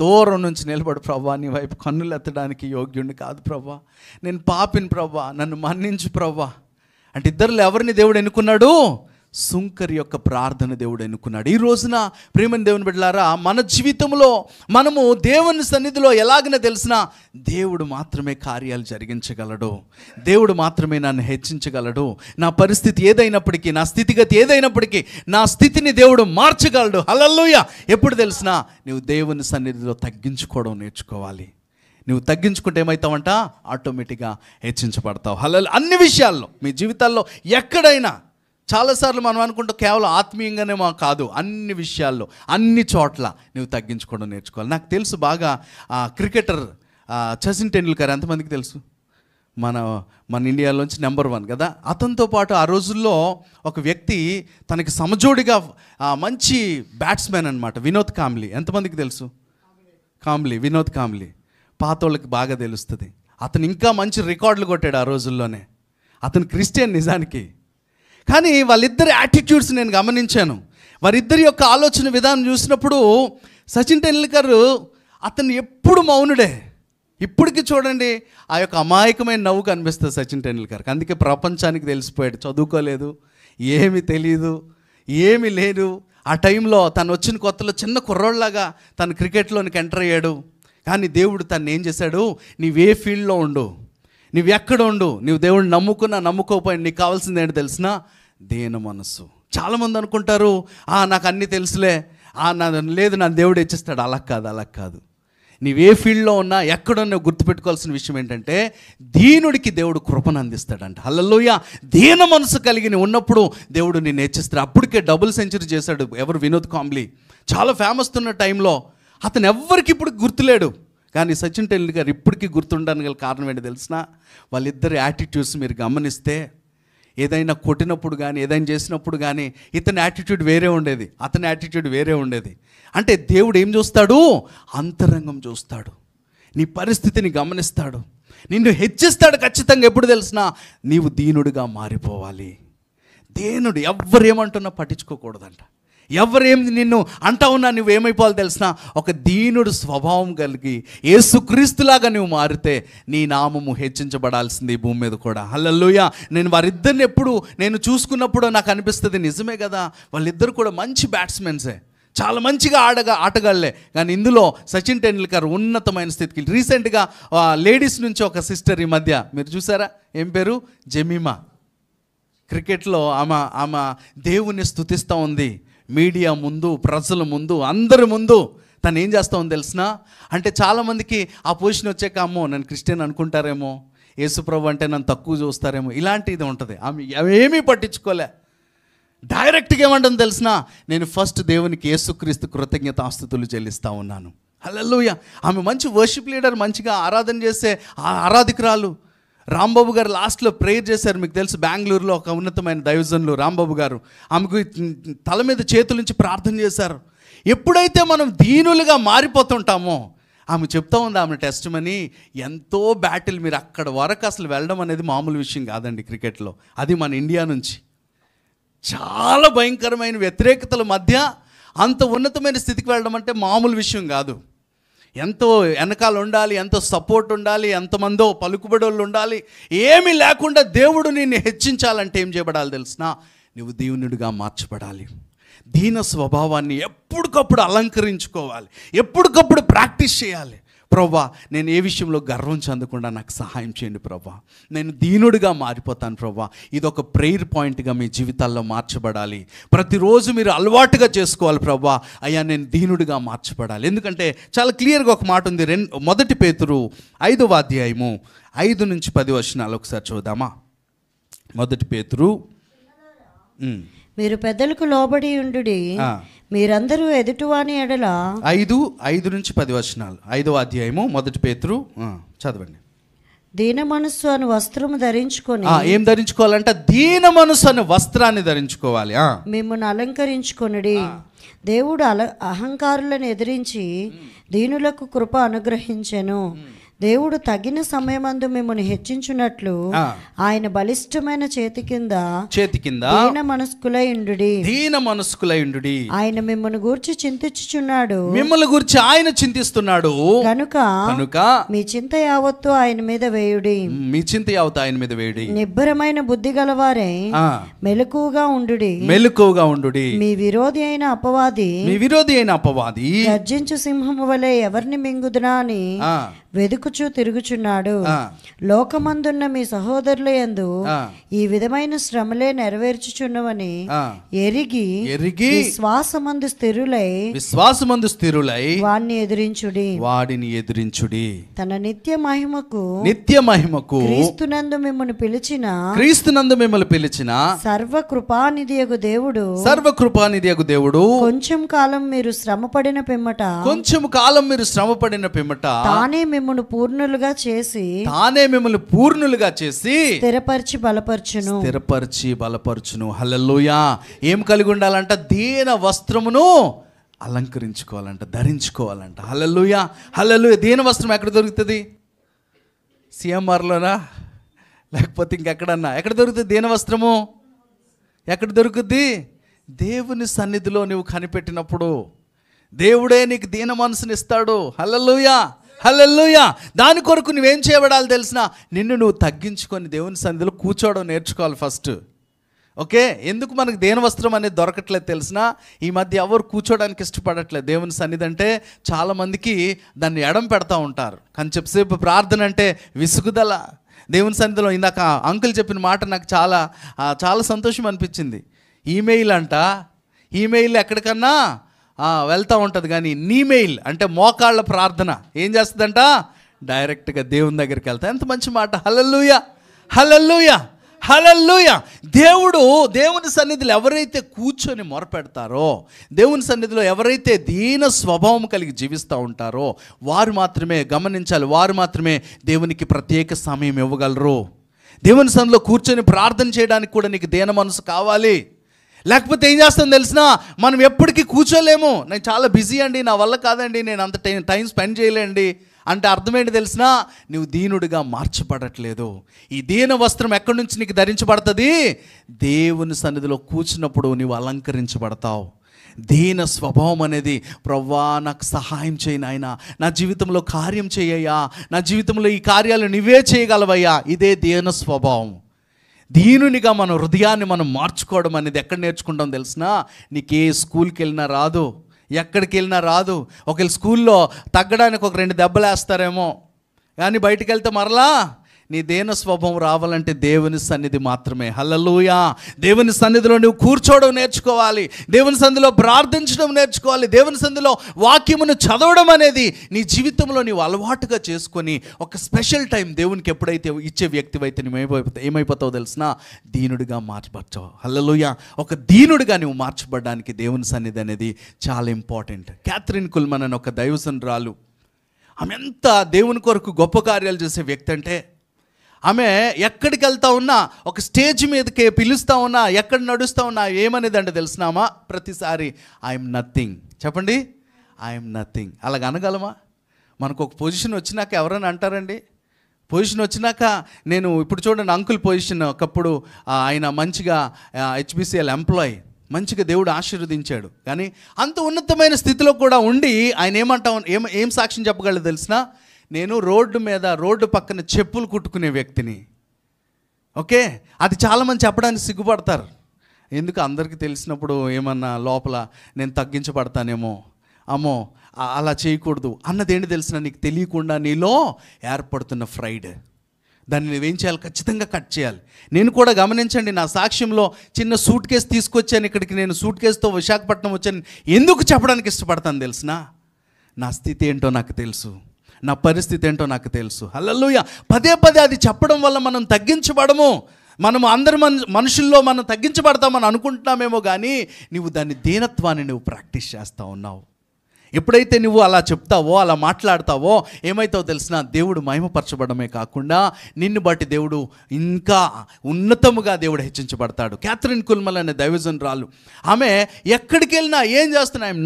దూరం నుంచి నిలబడు, ప్రభా, నీ వైపు కన్నులు ఎత్తడానికి యోగ్యుడిని కాదు ప్రభా, నేను పాపిని ప్రభా, నన్ను మన్నించు ప్రభా అంటే ఇద్దరిలో ఎవరిని దేవుడు ఎన్నుకున్నాడు? సుంకరి యొక్క ప్రార్థన దేవుడు ఎన్నుకున్నాడు. ఈ రోజున ప్రియమైన దేవుని బిడ్డలారా, మన జీవితంలో మనము దేవుని సన్నిధిలో ఎలాగనే తెలిసినా దేవుడు మాత్రమే కార్యాలు జరిగించగలడు, దేవుడు మాత్రమే నన్ను హెచ్చించగలడు. నా పరిస్థితి ఏదైనప్పటికీ, నా స్థితిగతి ఏదైనప్పటికీ నా స్థితిని దేవుడు మార్చగలడు. హల్లెలూయా. ఎప్పుడు తెలిసినా నువ్వు దేవుని సన్నిధిలో తగ్గించుకోవడం నేర్చుకోవాలి. నువ్వు తగ్గించుకుంటే ఏమవుతావంట? ఆటోమేటిక్గా హెచ్చించబడతావు. హల్లెలూయా. అన్ని విషయాల్లో, మీ జీవితాల్లో ఎక్కడైనా, చాలాసార్లు మనం అనుకుంటాం కేవలం ఆత్మీయంగానే కాదు, అన్ని విషయాల్లో, అన్ని చోట్ల నువ్వు తగ్గించుకోవడం నేర్చుకోవాలి. నాకు తెలుసు బాగా క్రికెటర్ సచిన్ టెండూల్కర్, ఎంతమందికి తెలుసు? మన ఇండియాలోంచి నెంబర్ 1 కదా. అతనితో పాటు ఆ రోజుల్లో ఒక వ్యక్తి తనకి సమజోడిగా మంచి బ్యాట్స్మెన్ అనమాట, వినోద్ కాంబ్లీ. ఎంతమందికి తెలుసు? వినోద్ కాంబ్లీ పాతోళ్ళకి బాగా తెలుస్తుంది. అతను ఇంకా మంచి రికార్డులు కొట్టాడు ఆ రోజుల్లోనే. అతను క్రిస్టియన్ నిజానికి, కానీ వాళ్ళిద్దరి యాటిట్యూడ్స్ నేను గమనించాను. వారిద్దరి యొక్క ఆలోచన విధానం చూసినప్పుడు సచిన్ టెండూల్కర్ అతను ఎప్పుడు మౌనుడే. ఇప్పటికి చూడండి, ఆ యొక్క అమాయకమైన నవ్వు కనిపిస్తుంది సచిన్ టెండూల్కర్కి. అందుకే ప్రపంచానికి తెలిసిపోయాడు, చదువుకోలేదు, ఏమీ తెలియదు, ఏమీ లేదు. ఆ టైంలో తను వచ్చిన కొత్తలో చిన్న కుర్రోళ్ళలాగా తను క్రికెట్లోనికి ఎంటర్ అయ్యాడు. కానీ దేవుడు తను ఏం చేశాడు? నీవే ఫీల్డ్లో ఉండు, నువ్వు ఎక్కడ ఉండు, నువ్వు దేవుడిని నమ్ముకోపోయి నీకు కావాల్సింది ఏంటి తెలిసినా? దేన మనస్సు. చాలామంది అనుకుంటారు, నాకు అన్నీ తెలుసులే, లేదు నా దేవుడు ఇచ్చేస్తాడు. అలా కాదు. నీవే ఫీల్డ్లో ఉన్నా, ఎక్కడున్నా గుర్తుపెట్టుకోవాల్సిన విషయం ఏంటంటే, దీనుడికి దేవుడు కృపను అందిస్తాడంట. హల్లెలూయా. దీన మనసు కలిగి ఉన్నప్పుడు దేవుడు నిన్ను హెచ్చిస్తాడు. అప్పటికే డబుల్ సెంచరీ చేశాడు. ఎవరు? వినోద్ కాంబ్లీ. చాలా ఫేమస్ ఉన్న టైంలో అతను ఎవ్వరికి ఇప్పుడు గుర్తులేడు, కానీ సచిన్ టెండూల్కర్ ఇప్పటికీ గుర్తుండడానికి గల కారణం ఏంటి తెలిసినా? వాళ్ళిద్దరి యాటిట్యూడ్స్ మీరు గమనిస్తే, ఏదైనా కొట్టినప్పుడు కానీ, ఏదైనా చేసినప్పుడు కానీ ఇతని యాటిట్యూడ్ వేరే ఉండేది, అతని యాటిట్యూడ్ వేరే ఉండేది. అంటే దేవుడు ఏం చూస్తాడు? అంతరంగం చూస్తాడు, నీ పరిస్థితిని గమనిస్తాడు, నిన్ను హెచ్చిస్తాడు ఖచ్చితంగా. ఎప్పుడు తెలిసినా? నీవు దీనుడిగా మారిపోవాలి. దేనుడు ఎవ్వరేమంటున్నా పట్టించుకోకూడదంట. ఎవరేం నిన్ను అంటా ఉన్నా నువ్వేమైపోవాలి తెలిసిన, ఒక దీనుడు స్వభావం కలిగి యేసుక్రీస్తులాగా నువ్వు మారితే నీ నామము హెచ్చించబడాల్సింది ఈ భూమి మీద కూడా. హల్లెలూయా. నేను వారిద్దరిని ఎప్పుడు నేను చూసుకున్నప్పుడు నాకు అనిపిస్తుంది, నిజమే కదా, వాళ్ళిద్దరు కూడా మంచి బ్యాట్స్మెన్సే, చాలా మంచిగా ఆటగాళ్లే. కానీ ఇందులో సచిన్ టెండూల్కర్ ఉన్నతమైన స్థితికి. రీసెంట్గా లేడీస్ నుంచి ఒక సిస్టర్ ఈ మధ్య మీరు చూసారా, ఏం పేరు, జెమీమా, క్రికెట్లో ఆమె దేవుణ్ణి స్తుతిస్తూ ఉంది. మీడియా ముందు, ప్రజల ముందు, అందరి ముందు తను ఏం చేస్తా ఉంది తెలిసిన, అంటే చాలామందికి ఆ పొజిషన్ వచ్చాక అమ్మో నన్ను క్రిస్టియన్ అనుకుంటారేమో, యేసుప్రభు అంటే నన్ను తక్కువ చూస్తారేమో, ఇలాంటిది ఉంటుంది. ఆమె ఏమీ పట్టించుకోలే. డైరెక్ట్గా ఏమంటుంది తెలిసిన, నేను ఫస్ట్ దేవునికి యేసుక్రీస్తు కృతజ్ఞతాస్తుతులు చెల్లిస్తూ ఉన్నాను. హల్లెలూయా. ఆమె మంచి వర్షిప్ లీడర్, మంచిగా ఆరాధన చేసే ఆరాధికురాలు. రాంబాబు గారు లాస్ట్లో ప్రేయర్ చేశారు, మీకు తెలుసు, బెంగళూరులో ఒక ఉన్నతమైన దైవజనులు రాంబాబు గారు ఆమెకు తల మీద చేతుల నుంచి ప్రార్థన చేశారు. ఎప్పుడైతే మనం దీనులుగా మారిపోతుంటామో, ఆమె చెప్తా ఉంది ఆమె టెస్టిమనీ, ఎంతో బ్యాటిల్, మీరు అక్కడ వరకు అసలు వెళ్ళడం అనేది మామూలు విషయం కాదండి క్రికెట్లో, అది మన ఇండియా నుంచి చాలా భయంకరమైన వ్యతిరేకతల మధ్య అంత ఉన్నతమైన స్థితికి వెళ్ళడం అంటే మామూలు విషయం కాదు. ఎంతో వెనకాల ఉండాలి, ఎంతో సపోర్ట్ ఉండాలి, ఎంతమందో పలుకుబడోళ్ళు ఉండాలి. ఏమీ లేకుండా దేవుడు నిన్ను హెచ్చించాలంటే ఏం చేయబడాలి తెలిసిన, నువ్వు దీనుడిగా మార్చబడాలి. దీన స్వభావాన్ని ఎప్పటికప్పుడు అలంకరించుకోవాలి, ఎప్పటికప్పుడు ప్రాక్టీస్ చేయాలి. ప్రభా, నేను ఏ విషయంలో గర్వం చెందకుండా నాకు సహాయం చేయండి ప్రభా, నేను దీనుడిగా మారిపోతాను ప్రభా. ఇది ఒక ప్రేయర్ పాయింట్గా మీ జీవితాల్లో మార్చబడాలి. ప్రతిరోజు మీరు అలవాటుగా చేసుకోవాలి ప్రభా, అయ్యా నేను దీనుడిగా మార్చబడాలి. ఎందుకంటే చాలా క్లియర్గా ఒక మాట ఉంది, 1 పేతురు 5వ అధ్యాయము 5 నుంచి 10 వచనాలు ఒకసారి చూద్దామా. 1 పేతురు, మీరు పెద్దలకు లోబడి ఉండుడి, మీరందరూ ఎదుటివాని ఎడల. 5 నుంచి 10 వచనాలు, 5వ అధ్యాయము 1 పేతురు, చదవండి. దీన మనస్సు అను వస్త్రము ధరించుకొని. ఏం ధరించుకోవాలంట? దీన మనస్సు అనే వస్త్రాన్ని ధరించుకోవాలి. మిమ్మల్ని అలంకరించుకొనుడి. దేవుడు అహంకారులను ఎదిరించి దీనులకు కృప అనుగ్రహించెను. దేవుడు తగిన సమయమందు మిమ్మల్ని హెచ్చించున్నట్లు ఆయన బలిష్టమైన చేతి కింద దీన మనస్కులై ఉండుడి. ఆయన మిమ్మల్ని గూర్చి చింతించుచున్నాడు, మిమ్మల్ని గూర్చి ఆయన చింతిస్తున్నాడు కనుక మీ చింత యావత్తు ఆయన మీద వేయుడి. మీ చింత యావత్తు ఆయన మీద వేయుడి. నిబ్బరమైన బుద్ధి గలవారే మెలకువగా ఉండుడి. మీ విరోధి అయిన అపవాది గర్జించు సింహము వలె ఎవరిని మింగుదునా అని వెదుకుచూ తిరుగుచున్నాడు. లోకమందున్న మీ సహోదరుల యందు ఈ విధమైన శ్రమలే నెరవేర్చుచున్నవని ఎరిగి విశ్వాసమందు స్థిరులై వాడిని ఎదిరించుడి. తన నిత్య మహిమకు క్రీస్తునందు మిమ్మల్ని పిలిచిన సర్వకృపానిధియగు దేవుడు కొంచెం కాలం మీరు శ్రమపడిన పిమ్మట తానే మిమ్మల్ని పూర్ణులుగా చేసి స్థిరపరిచి బలపరచును. హల్లెలూయా. ఏం కలిగి ఉండాలంట? దీన వస్త్రమును అలంకరించుకోవాలంట, ధరించుకోవాలంట. హల్లెలూయా. దీన వస్త్రం ఎక్కడ దొరుకుతుంది? సిఎంఆర్లోనా, లేకపోతే ఇంకెక్కడన్నా? ఎక్కడ దొరుకుతుంది దీన వస్త్రము? ఎక్కడ దొరుకుద్ది? దేవుని సన్నిధిలో నువ్వు కనిపెట్టినప్పుడు దేవుడే నీకు దీన మనసుని ఇస్తాడు. హల్లెలూయా. దాని కొరకు నువ్వేం చేయబడాలి తెలిసిన, నిన్ను నువ్వు తగ్గించుకొని దేవుని సన్నిధిలో కూర్చోవడం నేర్చుకోవాలి ఫస్ట్. ఓకే, ఎందుకు మనకు దేని వస్త్రం అనేది దొరకట్లేదు తెలిసిన? ఈ మధ్య ఎవరు కూర్చోడానికి ఇష్టపడట్లేదు దేవుని సన్నిధి అంటే. చాలామందికి దాన్ని ఎడం పెడతా ఉంటారు. కానీ చెప్పసేపు ప్రార్థన అంటే విసుగుదల. దేవుని సన్నిధిలో ఇందాక అంకుల్ చెప్పిన మాట నాకు చాలా చాలా సంతోషం అనిపించింది. ఈమెయిల్ ఎక్కడికన్నా వెళ్తూ ఉంటుంది, కానీ నీ మెయిల్ అంటే మోకాళ్ళ ప్రార్థన ఏం చేస్తుందంట? డైరెక్ట్గా దేవుని దగ్గరికి వెళ్తా. ఎంత మంచి మాట. హల్లెలూయా. దేవుని సన్నిధిలో ఎవరైతే కూర్చొని మొరపెడతారో, దేవుని సన్నిధిలో ఎవరైతే దీన స్వభావం కలిగి జీవిస్తూ ఉంటారో వారు మాత్రమే, గమనించాలి, వారు మాత్రమే దేవునికి ప్రత్యేక సమయం ఇవ్వగలరు. దేవుని సన్నిధిలో కూర్చొని ప్రార్థన చేయడానికి కూడా నీకు దీన మనసు కావాలి. లేకపోతే ఏం చేస్తాం తెలిసిన, మనం ఎప్పటికీ కూర్చోలేము. నేను చాలా బిజీ అండి, నా వల్ల కాదండి, నేను అంత టైం స్పెండ్ చేయలేండి అంటే అర్థమేంటి తెలిసిన? నువ్వు దీనుడిగా మార్చబడట్లేదు. ఈ దీన వస్త్రం ఎక్కడి నుంచి నీకు ధరించబడుతుంది? దేవుని సన్నిధిలో కూర్చున్నప్పుడు నువ్వు అలంకరించబడతావు. దీన స్వభావం అనేది, ప్రవ్వా నాకు సహాయం చేయి నాయనా, నా జీవితంలో కార్యం చేయయ్యా, నా జీవితంలో ఈ కార్యాలు నువ్వే చేయగలవయ్యా. ఇదే దీన స్వభావం. దీనునిగా మన హృదయాన్ని మనం మార్చుకోవడం అనేది ఎక్కడ నేర్చుకుంటాం తెలిసినా? నీకే స్కూల్కి వెళ్ళినా రాదు, ఎక్కడికి వెళ్ళినా రాదు. ఒకవేళ స్కూల్లో తగ్గడానికి ఒక 2 దెబ్బలు వేస్తారేమో, కానీ బయటికి వెళ్తే మరలా నీ దీన స్వభావం రావాలంటే దేవుని సన్నిధి మాత్రమే. హల్లెలూయా. దేవుని సన్నిధిలో నువ్వు కూర్చోవడం నేర్చుకోవాలి, దేవుని సన్నిధిలో ప్రార్థించడం నేర్చుకోవాలి, దేవుని సన్నిధిలో వాక్యమును చదవడం అనేది నీ జీవితంలో నీవు అలవాటుగా చేసుకొని ఒక స్పెషల్ టైం దేవునికి ఎప్పుడైతే ఇచ్చే వ్యక్తివైతే నువ్వు ఏమైపోతావో తెలిసినా? దీనుడిగా మార్చబడతావు. హల్లెలూయా. ఒక దీనుడిగా నువ్వు మార్చబడడానికి దేవుని సన్నిధి అనేది చాలా ఇంపార్టెంట్. క్యాథరిన్ కుల్మన్ అని ఒక దైవజనురాలు, ఆమె ఎంత దేవుని కొరకు గొప్ప కార్యాలు చేసే వ్యక్తి అంటే, ఆమె ఎక్కడికి వెళ్తా ఉన్నా, ఒక స్టేజ్ మీదకి పిలుస్తూ ఉన్నా, ఎక్కడ నడుస్తూ ఉన్నా ఏమనేదంటే తెలిసినామా? ప్రతిసారి ఐఎమ్ నథింగ్. చెప్పండి, ఐఎమ్ నథింగ్. అలాగ అనగలమా? మనకు ఒక పొజిషన్ వచ్చినాక ఎవరైనా అంటారండి? పొజిషన్ వచ్చినాక నేను ఇప్పుడు చూడండి, అంకుల్ పొజిషన్ ఒకప్పుడు ఆయన మంచిగా HBCL ఎంప్లాయీ, మంచిగా దేవుడు ఆశీర్వదించాడు. కానీ అంత ఉన్నతమైన స్థితిలో కూడా ఉండి ఆయన ఏం సాక్ష్యం చెప్పగలదు తెలిసినా? నేను రోడ్డు పక్కన చెప్పులు కుట్టుకునే వ్యక్తిని. ఓకే, అది చాలామంది చెప్పడానికి సిగ్గుపడతారు. ఎందుకు? అందరికీ తెలిసినప్పుడు ఏమన్నా లోపల నేను తగ్గించబడతానేమో, అమ్మో అలా చేయకూడదు అన్నది ఏంటి తెలిసిన? నీకు తెలియకుండా నీలో ఏర్పడుతున్న ఫ్రైడ్, దాన్ని నువ్వేం చేయాలి? ఖచ్చితంగా కట్ చేయాలి. నేను కూడా గమనించండి, నా సాక్ష్యంలో చిన్న సూట్ కేసు తీసుకొచ్చాను ఇక్కడికి, నేను సూట్ కేసుతో విశాఖపట్నం వచ్చాను. ఎందుకు చెప్పడానికి ఇష్టపడతాను తెలిసినా? నా స్థితి ఏంటో నాకు తెలుసు, నా పరిస్థితి ఏంటో నాకు తెలుసు. హల్లెలూయా. పదే అది చెప్పడం వల్ల మనం తగ్గించబడము. మనము అందరి మనుషుల్లో మనం తగ్గించబడతామని అనుకుంటున్నామేమో, కానీ నువ్వు దాన్ని దీనత్వాన్ని నువ్వు ప్రాక్టీస్ చేస్తూ ఉన్నావు. ఎప్పుడైతే నువ్వు అలా చెప్తావో, అలా మాట్లాడతావో ఏమైతావో తెలిసినా? దేవుడు మహిమపరచబడమే కాకుండా నిన్ను బట్టి దేవుడు ఇంకా ఉన్నతముగా దేవుడు హెచ్చించబడతాడు. క్యాథరిన్ కుల్మన్ అనే దైవజనురాలు, ఆమె ఎక్కడికి వెళ్ళినా ఏం చేస్తున్నా? ఐఎమ్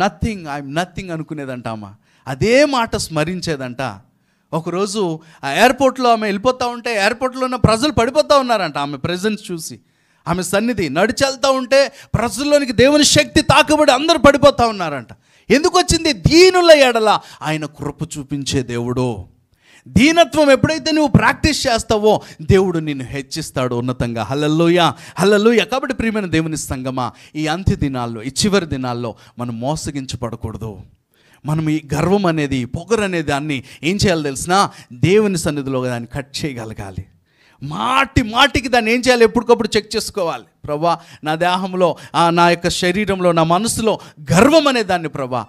నథింగ్ అనుకునేదంట. ఆమె అదే మాట స్మరించేదంట. ఒకరోజు ఆ ఎయిర్పోర్ట్లో ఆమె వెళ్ళిపోతూ ఉంటే, ఎయిర్పోర్ట్లో ఉన్న ప్రజలు పడిపోతూ ఉన్నారంట ఆమె ప్రెజెన్స్ చూసి. ఆమె సన్నిధి నడిచెళ్తూ ఉంటే ప్రజల్లోనికి దేవుని శక్తి తాకబడి అందరూ పడిపోతూ ఉన్నారంట. ఎందుకు వచ్చింది? దీనుల ఎడల ఆయన కృప చూపించే దేవుడు. దీనత్వం ఎప్పుడైతే నువ్వు ప్రాక్టీస్ చేస్తావో దేవుడు నిన్ను హెచ్చిస్తాడు ఉన్నతంగా. హల్లెలూయా, హల్లెలూయా. కాబట్టి ప్రియమైన దేవుని సంగమా, ఈ అంత్య దినాల్లో, ఈ చివరి దినాల్లో మనం మోసగించబడకూడదు. మనం ఈ గర్వం అనేది, పొగరు అనే దాన్ని ఏం చేయాలి తెలిసినా? దేవుని సన్నిధిలో దాన్ని కట్ చేయగలగాలి. మాటికి దాన్ని ఏం చేయాలి? ఎప్పటికప్పుడు చెక్ చేసుకోవాలి. ప్రభా, నా దేహంలో, నా యొక్క శరీరంలో, నా మనసులో గర్వం అనే దాన్ని ప్రభా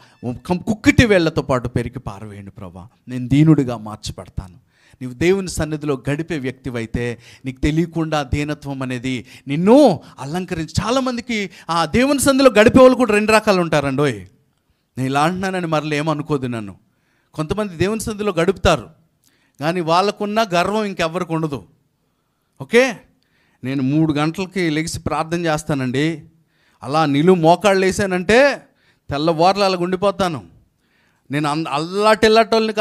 కుక్కిటి వేళ్లతో పాటు పెరిగి పారవేయండి ప్రభా. నేను దీనుడిగా మార్చబడతాను. నీవు దేవుని సన్నిధిలో గడిపే వ్యక్తివైతే నీకు తెలియకుండా దీనత్వం అనేది నిన్ను అలంకరించి. చాలామందికి ఆ దేవుని సన్నిధిలో గడిపే వాళ్ళు కూడా 2 రకాలు ఉంటారండి. నేను ఇలా అంటున్నానని మరలా ఏమనుకోదు నన్ను. కొంతమంది దేవుని సన్నిధిలో గడుపుతారు, కానీ వాళ్ళకున్న గర్వం ఇంకెవ్వరికి ఉండదు. ఓకే, నేను 3 గంటలకి లెగిసి ప్రార్థన చేస్తానండి, అలా మోకాళ్ళు వేసానంటే తెల్లవారులు అలాగ ఉండిపోతాను. నేను ఇలాంటి ఇలాంటోళ్ళని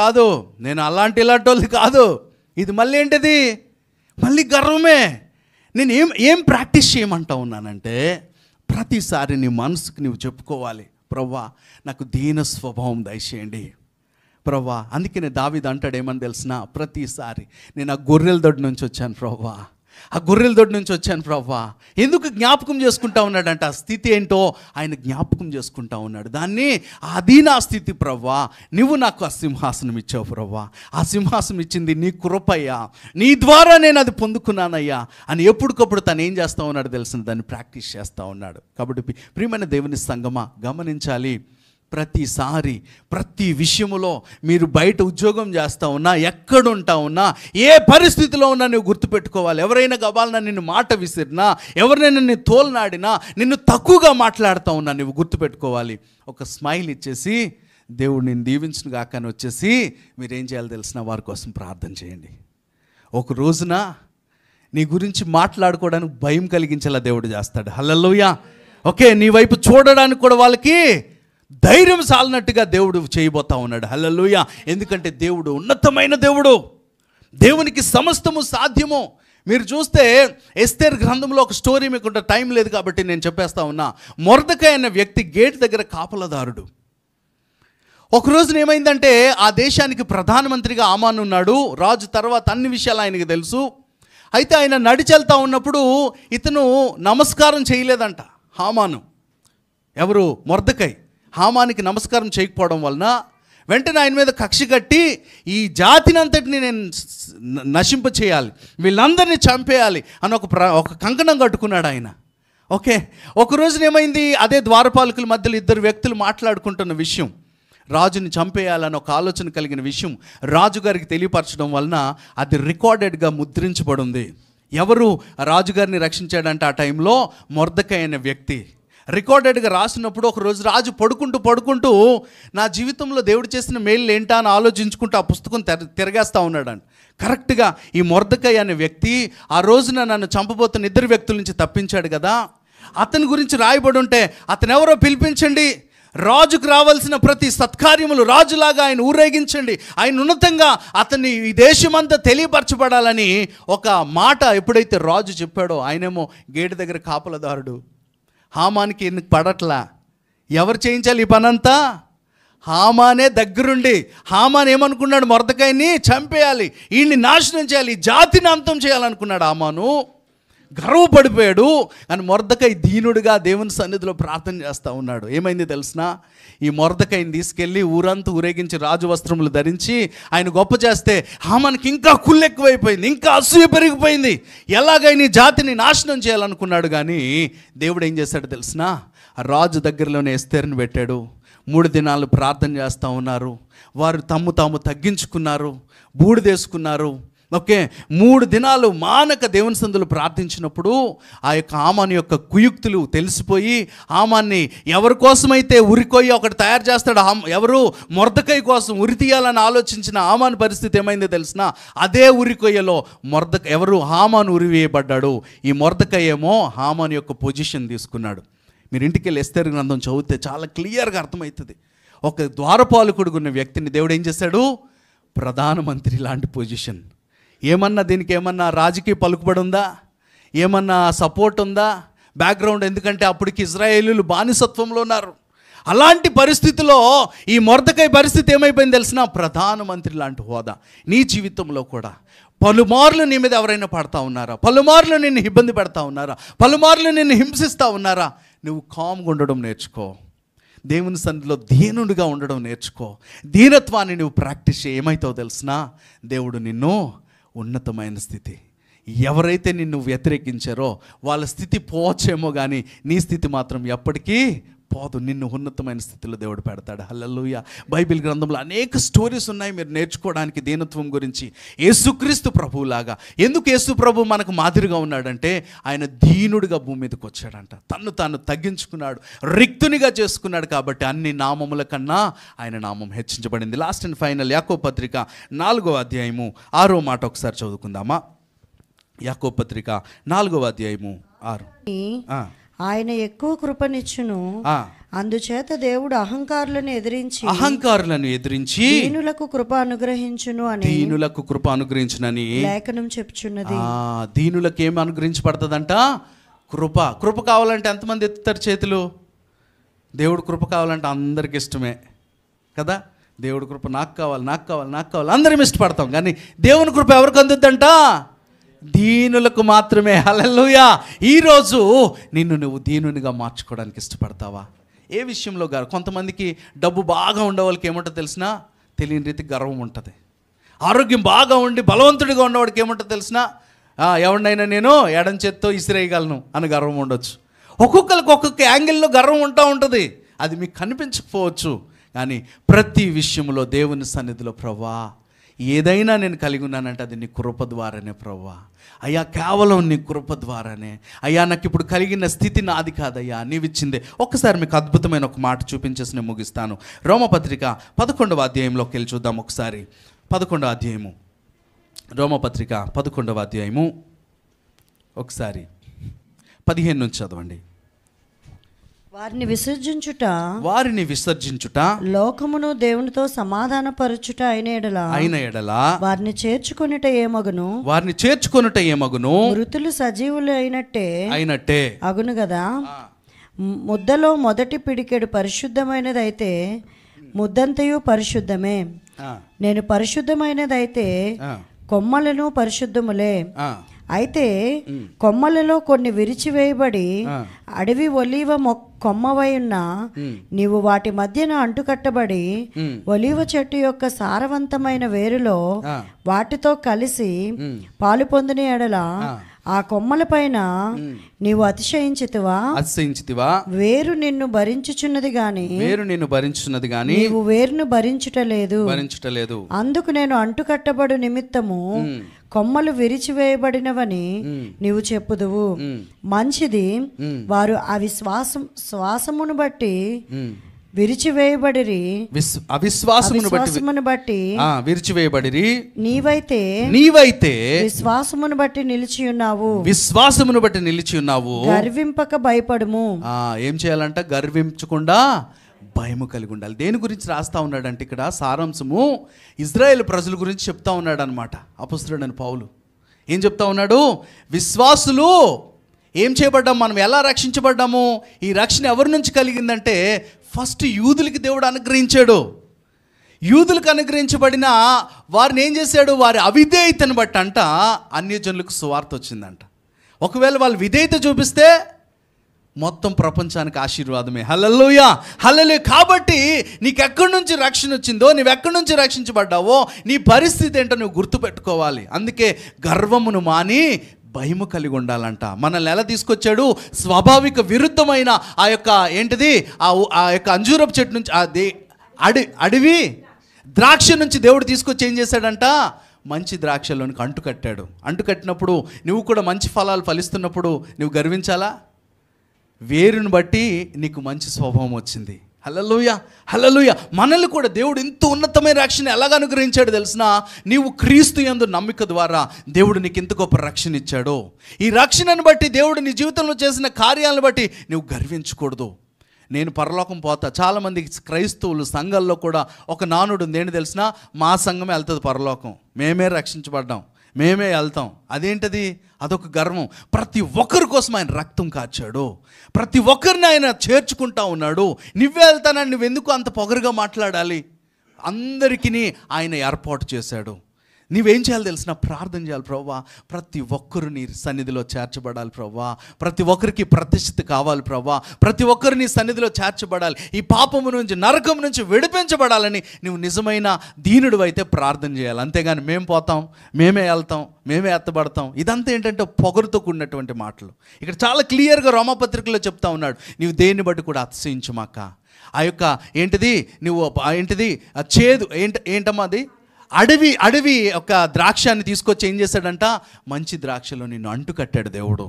కాదు. ఇది మళ్ళీ ఏంటిది? మళ్ళీ గర్వమే. నేను ఏం ప్రాక్టీస్ చేయమంటా ఉన్నానంటే, ప్రతిసారి నీ మనసుకు నువ్వు చెప్పుకోవాలి, ప్రవ్వా నాకు దీన స్వభావం దయచేయండి ప్రవ్వా. అందుకనే దావీదు అంటాడు ఏమని తెలిసిన? ప్రతిసారి నేను ఆ గొర్రెల దొడ్డి నుంచి వచ్చాను ప్రవ్వా, ఎందుకు జ్ఞాపకం చేసుకుంటా ఉన్నాడంట? ఆ స్థితి ఏంటో ఆయన జ్ఞాపకం చేసుకుంటా ఉన్నాడు. దాన్ని అది నా స్థితి ప్రవ్వా, నువ్వు నాకు ఆ సింహాసనం ఇచ్చావు ప్రవ్వా, ఆ సింహాసనం ఇచ్చింది నీ కృపయ్యా, నీ ద్వారా నేను అది పొందుకున్నానయ్యా అని ఎప్పటికప్పుడు తను ఏం చేస్తూ ఉన్నాడు తెలిసిన? దాన్ని ప్రాక్టీస్ చేస్తూ ఉన్నాడు. కాబట్టి ప్రియమైన దేవుని సంగమా గమనించాలి, ప్రతిసారి ప్రతి విషయములో మీరు బయట ఉద్యోగం చేస్తూ ఉన్నా, ఎక్కడుంటా ఉన్నా, ఏ పరిస్థితిలో ఉన్నా నువ్వు గుర్తుపెట్టుకోవాలి. ఎవరైనా గబాలన్నా నిన్ను మాట విసిరినా, ఎవరైనా నిన్ను తోలనాడినా, నిన్ను తక్కువగా మాట్లాడుతూ ఉన్నా నువ్వు గుర్తుపెట్టుకోవాలి. ఒక స్మైల్ ఇచ్చేసి దేవుడు నేను దీవించును గాక అని వచ్చేసి మీరేం చేయాలో తెలిసిన? వారి కోసం ప్రార్థన చేయండి. ఒక రోజున నీ గురించి మాట్లాడుకోవడానికి భయం కలిగించేలా దేవుడు చేస్తాడు. హల్లెలూయా. ఓకే, నీ వైపు చూడడానికి కూడా వాళ్ళకి ధైర్యం సాలినట్టుగా దేవుడు చేయబోతా ఉన్నాడు. హల్లెలూయా. ఎందుకంటే దేవుడు ఉన్నతమైన దేవుడు, దేవునికి సమస్తము సాధ్యము. మీరు చూస్తే ఎస్తేర్ గ్రంథంలో ఒక స్టోరీ మీకుంటే టైం లేదు కాబట్టి నేను చెప్పేస్తా ఉన్నా. మొర్దెకై అనే వ్యక్తి గేట్ దగ్గర కాపలాదారుడు. ఒక రోజున ఏమైందంటే ఆ దేశానికి ప్రధానమంత్రిగా హామాను ఉన్నాడు. రాజు తర్వాత అన్ని విషయాలు ఆయనకి తెలుసు. అయితే ఆయన నడిచెళ్తా ఉన్నప్పుడు ఇతను నమస్కారం చేయలేదంట హామాను. ఎవరు? మొర్దెకై. హామానికి నమస్కారం చేయకపోవడం వలన వెంటనే ఆయన మీద కక్ష కట్టి ఈ జాతిని అంతటిని నేను నశింప చేయాలి, వీళ్ళందరినీ చంపేయాలి అని ఒక కంకణం కట్టుకున్నాడు ఆయన. ఓకే, ఒక రోజున ఏమైంది, అదే ద్వారపాలకుల మధ్యలో ఇద్దరు వ్యక్తులు మాట్లాడుకుంటున్న విషయం, రాజుని చంపేయాలని ఒక ఆలోచన కలిగిన విషయం రాజుగారికి తెలియపరచడం వలన అది రికార్డెడ్గా ముద్రించబడి ఉంది. ఎవరు రాజుగారిని రక్షించాడంటే ఆ టైంలో మొర్దెకై అనే వ్యక్తి. రికార్డెడ్గా రాసినప్పుడు ఒకరోజు రాజు పడుకుంటూ నా జీవితంలో దేవుడు చేసిన మేలు ఏంటా అని ఆలోచించుకుంటూ ఆ పుస్తకం తిరగేస్తూ ఉన్నాడండి. కరెక్ట్గా ఈ మొర్దెకై అనే వ్యక్తి ఆ రోజున నన్ను చంపబోతున్న ఇద్దరు వ్యక్తుల నుంచి తప్పించాడు కదా, అతని గురించి రాయబడి ఉంటే అతను ఎవరో పిలిపించండి, రాజుకు రావాల్సిన ప్రతి సత్కార్యములు రాజులాగా ఆయన ఊరేగించండి, ఆయన ఉన్నతంగా అతన్ని ఈ దేశమంతా తెలియపరచబడాలని ఒక మాట ఎప్పుడైతే రాజు చెప్పాడో, ఆయనేమో గేటు దగ్గర కాపలాదారుడు. హామానికి ఎందుకు పడట్లా? ఎవరు చేయించాలి ఈ పనంతా? హామానే దగ్గరుండి. హామాన్ ఏమనుకున్నాడు? మొర్దెకైని చంపేయాలి, ఈయన్ని నాశనం చేయాలి, ఈ జాతిని అంతం చేయాలనుకున్నాడు హామాను. గర్వపడిపోయాడు. కానీ మొర్దెకై దీనుడిగా దేవుని సన్నిధిలో ప్రార్థన చేస్తూ ఉన్నాడు. ఏమైంది తెలిసినా, ఈ మొర్దెకైని తీసుకెళ్ళి ఊరంతా ఊరేగించి రాజు వస్త్రములు ధరించి ఆయన గొప్ప చేస్తే హామానికి ఇంకా కుళ్ళెక్కువైపోయింది, ఇంకా అసూయ పెరిగిపోయింది. ఎలాగైనా ఈ జాతిని నాశనం చేయాలనుకున్నాడు. కానీ దేవుడు ఏం చేశాడు తెలిసినా, రాజు దగ్గరలోనే ఎస్తేరుని పెట్టాడు. 3 దినాలు ప్రార్థన చేస్తూ ఉన్నారు. వారు తాము తగ్గించుకున్నారు, బూడిదేసుకున్నారు. ఓకే, 3 దినాలు మానక దేవుని సందులు ప్రార్థించినప్పుడు ఆ యొక్క హామాను యొక్క కుయుక్తులు తెలిసిపోయి, హామాన్ని ఎవరి కోసమైతే ఉరికొయ్య ఒకటి తయారు చేస్తాడు, ఎవరు? మొర్దెకై కోసం ఉరి తీయాలని ఆలోచించిన హామాను పరిస్థితి ఏమైందో తెలిసిన, అదే ఉరికొయ్యలో ఎవరు? హామాను ఉరివేయబడ్డాడు. ఈ మొర్దెకై ఏమో హామాను యొక్క పొజిషన్ తీసుకున్నాడు. మీరు ఇంటికి వెళ్ళి ఎస్తేర్ గ్రంథం చదివితే చాలా క్లియర్గా అర్థమవుతుంది. ఒక ద్వారపాలకుడు ఉన్న వ్యక్తిని దేవుడు ఏం చేశాడు? ప్రధానమంత్రి లాంటి పొజిషన్. ఏమన్నా దీనికి ఏమన్నా రాజకీయ పలుకుబడి ఉందా? ఏమన్నా సపోర్ట్ ఉందా? బ్యాక్గ్రౌండ్? ఎందుకంటే అప్పటికి ఇజ్రాయేలీలు బానిసత్వంలో ఉన్నారు. అలాంటి పరిస్థితిలో ఈ మొర్దెకై పరిస్థితి ఏమైపోయింది తెలిసిన, ప్రధానమంత్రి లాంటి హోదా. నీ జీవితంలో కూడా పలుమార్లు నీ మీద ఎవరైనా పడతా ఉన్నారా? పలుమార్లు నిన్ను ఇబ్బంది పెడతా ఉన్నారా? పలుమార్లు నిన్ను హింసిస్తూ ఉన్నారా? నువ్వు కామ్గా ఉండడం నేర్చుకో. దేవుని సన్నిధిలో దీనుడిగా ఉండడం నేర్చుకో. దీనత్వాన్ని నువ్వు ప్రాక్టీస్ చేయి. ఏమైతావు తెలిసినా, దేవుడు నిన్ను ఉన్నతమైన స్థితి, ఎవరైతే నిన్ను వ్యతిరేకించారో వాళ్ళ స్థితి పోవచ్చేమో కానీ నీ స్థితి మాత్రం ఎప్పటికీ పోదు. నిన్ను ఉన్నతమైన స్థితిలో దేవుడు పెడతాడు. హల్లెలూయా. బైబిల్ గ్రంథంలో అనేక స్టోరీస్ ఉన్నాయి మీరు నేర్చుకోవడానికి దీనత్వం గురించి. యేసుక్రీస్తు ప్రభువులాగా. ఎందుకు యేసు ప్రభు మనకు మాదిరిగా ఉన్నాడంటే, ఆయన దీనుడిగా భూమి మీదకి వచ్చాడంట. తన్ను తాను తగ్గించుకున్నాడు, రిక్తునిగా చేసుకున్నాడు. కాబట్టి అన్ని నామముల కన్నా ఆయన నామం హెచ్చించబడింది. లాస్ట్ అండ్ ఫైనల్ యాకోబు పత్రిక 4వ అధ్యాయము 6వ మాట ఒకసారి చదువుకుందామా? యాకోబు పత్రిక 4వ అధ్యాయము 6. ఆయన ఎక్కువ కృపనిచ్చును, అందుచేత దేవుడు అహంకారులను ఎదిరించి దీనులకు కృప అనుగ్రహించును అని, దీనులకు కృప అనుగ్రహించునని లేఖనం చెప్పుచున్నది. దీనులకు ఏమి అనుగ్రహించబడుతుందంట? కృప. కృప కావాలంటే ఎంతమంది ఎత్తుతారు చేతులు? దేవుడు కృప కావాలంటే అందరికి ఇష్టమే కదా. దేవుడి కృప నాకు కావాలి అందరం ఇష్టపడతాం. కానీ దేవుని కృప ఎవరికి అందుద్దంట? దీనులకు మాత్రమే. హల్లెలూయా. ఈరోజు నువ్వు దీనునిగా మార్చుకోవడానికి ఇష్టపడతావా? ఏ విషయంలో గారు? కొంతమందికి డబ్బు బాగా ఉండే వాళ్ళకి ఏముంటుందో తెలిసినా, తెలియని రీతి గర్వం ఉంటుంది. ఆరోగ్యం బాగా ఉండి బలవంతుడిగా ఉన్నవాడికి ఏముంటుందో తెలిసినా, ఎవరినైనా నేను ఎడం చేత్తో ఇసిరేయగలను అని గర్వం ఉండొచ్చు. ఒక్కొక్కరికి ఒక్కొక్క యాంగిల్లో గర్వం ఉంటుంది. అది మీకు కనిపించకపోవచ్చు. కానీ ప్రతి విషయంలో దేవుని సన్నిధిలో, ప్రభువా ఏదైనా నేను కలిగి ఉన్నానంటే అది నీ కృప ద్వారానే ప్రభువా. అయ్యా కేవలం నీ కృప ద్వారానే. అయ్యా నాకు ఇప్పుడు కలిగిన స్థితి నాది కాదయ్యా, నీవిచ్చిందే. ఒక్కసారి మీకు అద్భుతమైన ఒక మాట చూపించేసి నేను ముగిస్తాను. రోమపత్రిక 11వ అధ్యాయంలోకి వెళ్ళి చూద్దాం ఒకసారి. 11వ అధ్యాయము, రోమపత్రిక 11వ అధ్యాయము ఒకసారి 15 నుంచి చదవండి. వారిని విసర్జించుట లోకమును దేవునితో సమాధానపరచుట అయిన ఎడల వారిని చేర్చుకొనుట ఏమగును మృతులు సజీవులు అయినట్టే అగును కదా. ముద్దలో మొదటి పిడికెడు పరిశుద్ధమైనదైతే ముద్దంతయు పరిశుద్ధమే. నేను పరిశుద్ధమైనదైతే కొమ్మలను పరిశుద్ధములే. అయితే కొమ్మలలో కొన్ని విరిచివేయబడి అడవి ఒలీవ కొమ్మవై ఉన్న నీవు వాటి మధ్యన అంటుకట్టబడి ఒలీవ చెట్టు యొక్క సారవంతమైన వేరులో వాటితో కలిసి పాలు పొందిన ఎడల ఆ కొమ్మల పైన నీవు అతిశయించితివా? వేరు నిన్ను భరించుచున్నది గాని నీవు వేరును భరించుటలేదు. అందుకు నేను అంటుకట్టబడు నిమిత్తము కొమ్మలు విరిచివేయబడినవని నీవు చెప్పుదువు. మంచిది, వారు శ్వాసమును బట్టి విరిచివేయబడిరి, అవిశ్వాసమును బట్టి విరిచివేయబడిరి. నీవైతే విశ్వాసమును బట్టి నిలిచి ఉన్నావు. గర్వింపక భయపడుము. ఏం చేయాలంట? గర్వించకుండా భయము కలిగి ఉండాలి. దేని గురించి రాస్తా ఉన్నాడంటే ఇక్కడ సారాంశము ఇజ్రాయేల్ ప్రజల గురించి చెప్తా ఉన్నాడు అనమాట అపొస్తలుడైన పౌలు. ఏం చెప్తా ఉన్నాడు? విశ్వాసులు ఏం చేయబడ్డాం, మనం ఎలా రక్షించబడ్డాము, ఈ రక్షణ ఎవరి నుంచి కలిగిందంటే ఫస్ట్ యూదులకి దేవుడు అనుగ్రహించాడు. యూదులకు అనుగ్రహించబడిన వారిని ఏం చేశాడు? వారి అవిధేయతను బట్టి అంట అన్యజనులకు సువార్త వచ్చిందంట. ఒకవేళ వాళ్ళు విధేయత చూపిస్తే మొత్తం ప్రపంచానికి ఆశీర్వాదమే. హల్లెలూయా, హల్లెలూయా. కాబట్టి నీకు ఎక్కడి నుంచి రక్షణ వచ్చిందో, నువ్వు ఎక్కడి నుంచి రక్షించబడ్డావో, నీ పరిస్థితి ఏంటో నువ్వు గుర్తుపెట్టుకోవాలి. అందుకే గర్వమును మాని భయము కలిగి ఉండాలంట. మనల్ని ఎలా తీసుకొచ్చాడు? స్వాభావిక విరుద్ధమైన ఆ యొక్క ఏంటిది, ఆ యొక్క అంజూరపు చెట్టు నుంచి, అడవి ద్రాక్ష నుంచి దేవుడు తీసుకొచ్చి ఏం చేశాడంట? మంచి ద్రాక్షలోనికి అంటుకట్టాడు. అంటుకట్టినప్పుడు నువ్వు కూడా మంచి ఫలాలు ఫలిస్తున్నప్పుడు నువ్వు గర్వించాలా? వేరుని బట్టి నీకు మంచి స్వభావం వచ్చింది. హల్లెలూయా, హల్లెలూయా. మనల్ని కూడా దేవుడు ఇంత ఉన్నతమైన రక్షణ ఎలాగ అనుగ్రహించాడు తెలిసిన? నీవు క్రీస్తు యందు నమ్మిక ద్వారా దేవుడు నీకు ఇంత గొప్ప రక్షణ ఇచ్చాడు. ఈ రక్షణను బట్టి దేవుడు నీ జీవితంలో చేసిన కార్యాలను బట్టి నువ్వు గర్వించకూడదు. నేను పరలోకం పోతా. చాలామంది క్రైస్తవులు సంఘాల్లో కూడా ఒక నానుడు ఉంది. ఏంటి తెలిసిన? మా సంఘమే వెళ్తుంది పరలోకం, మేమే రక్షించబడ్డాం, మేమే వెళ్తాం. అదేంటది? అదొక గర్వం. ప్రతి ఒక్కరి కోసం ఆయన రక్తం కార్చాడు, ప్రతి ఒక్కరిని ఆయన చేర్చుకుంటా ఉన్నాడు. నువ్వే వెళ్తానని నువ్వెందుకు అంత పొగరుగా మాట్లాడాలి? అందరికీ ఆయన ఏర్పాటు చేశాడు. నీవేం చేయాలి తెలిసిన? ప్రార్థన చేయాలి. ప్రభువా, ప్రతి ఒక్కరు నీ సన్నిధిలో చేర్చబడాలి ప్రభువా, ప్రతి ఒక్కరికి ప్రతిష్ఠిత కావాలి ప్రభువా, ప్రతి ఒక్కరు నీ సన్నిధిలో చేర్చబడాలి, ఈ పాపము నుంచి నరకం నుంచి విడిపించబడాలని నువ్వు నిజమైన దీనుడు అయితే ప్రార్థన చేయాలి. అంతేగాని మేము పోతాం, మేమే వెళ్తాం, మేమే ఎత్తబడతాం, ఇదంతా ఏంటంటే పొగరుతో కూడినటువంటి మాటలు. ఇక్కడ చాలా క్లియర్గా రోమాపత్రికలో చెప్తా ఉన్నాడు, నీవు దేన్ని బట్టి కూడా అతిశయించుమాక. ఆ యొక్క ఏంటిది, నువ్వు ఏంటిది చేదు ఏంటమ్మా అది అడవి ఒక ద్రాక్షాన్ని తీసుకొచ్చి ఏం చేశాడంట? మంచి ద్రాక్షలో నిన్ను అంటుకట్టాడు దేవుడు.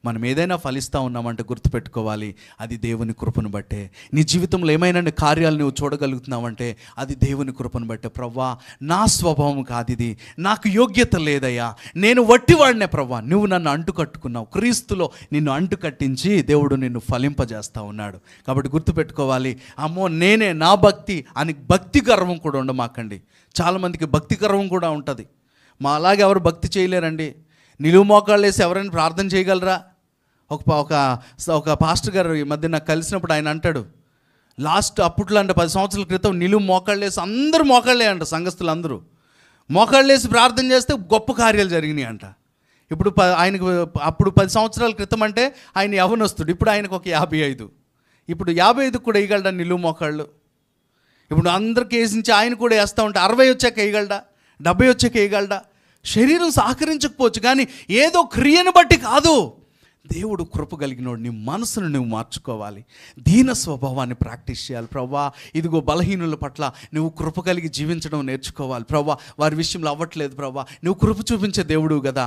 మనం ఏదైనా ఫలిస్తూ ఉన్నామంటే గుర్తుపెట్టుకోవాలి, అది దేవుని కృపను బట్టే. నీ జీవితంలో ఏమైనా కార్యాలు నువ్వు చూడగలుగుతున్నావంటే అది దేవుని కృపను బట్టే. ప్రవ్వా, నా స్వభావం కాదు ఇది, నాకు యోగ్యత లేదయ్యా, నేను వట్టివాడినే ప్రవ్వా, నువ్వు నన్ను అంటుకట్టుకున్నావు, క్రీస్తులో నిన్ను అంటుకట్టించి దేవుడు నిన్ను ఫలింపజేస్తూ ఉన్నాడు. కాబట్టి గుర్తుపెట్టుకోవాలి, అమ్మో నేనే, నా భక్తి అని భక్తి గర్వం కూడా ఉండమాకండి. చాలామందికి భక్తి గర్వం కూడా ఉంటుంది. మా అలాగే ఎవరు భక్తి చేయలేరండి. నిలువు మోకాళ్ళు వేసి ఎవరైనా ప్రార్థన చేయగలరా? ఒక పాస్టర్ గారు ఈ మధ్య నాకు కలిసినప్పుడు ఆయన అంటాడు, అప్పట్లో అంటే 10 సంవత్సరాల క్రితం నిలువు మోకాళ్ళు వేసి అందరూ మోకాళ్ళే అంట, సంఘస్థులు అందరూ మోకాళ్ళు వేసి ప్రార్థన చేస్తే గొప్ప కార్యాలు జరిగినాయి అంట. ఇప్పుడు ఆయనకు అప్పుడు 10 సంవత్సరాల క్రితం అంటే ఆయన యవ్వనస్తుడు, ఇప్పుడు ఆయనకు ఒక 55. ఇప్పుడు 55 కూడా వేయగలడా నిలువు మోకాళ్ళు? ఇప్పుడు అందరికి వేసించి ఆయన కూడా వేస్తూ ఉంటే 60 వచ్చాక వేయగలడా, 70 వచ్చాక వేయగలడా? శరీరం సహకరించకపోవచ్చు, కానీ ఏదో క్రియను బట్టి కాదు. దేవుడు కృప కలిగినోడు. నీ మనసును నువ్వు మార్చుకోవాలి, దీన స్వభావాన్ని ప్రాక్టీస్ చేయాలి. ప్రవ్వా, ఇదిగో బలహీనుల పట్ల నువ్వు కృప కలిగి జీవించడం నేర్చుకోవాలి. ప్రవ్వా, వారి విషయంలో అవ్వట్లేదు ప్రవ్వా, నువ్వు కృప చూపించే దేవుడు కదా.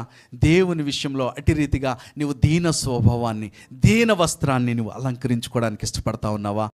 దేవుని విషయంలో అటు రీతిగా నువ్వు దీన స్వభావాన్ని, దీన వస్త్రాన్ని నువ్వు అలంకరించుకోవడానికి ఇష్టపడతా ఉన్నావా?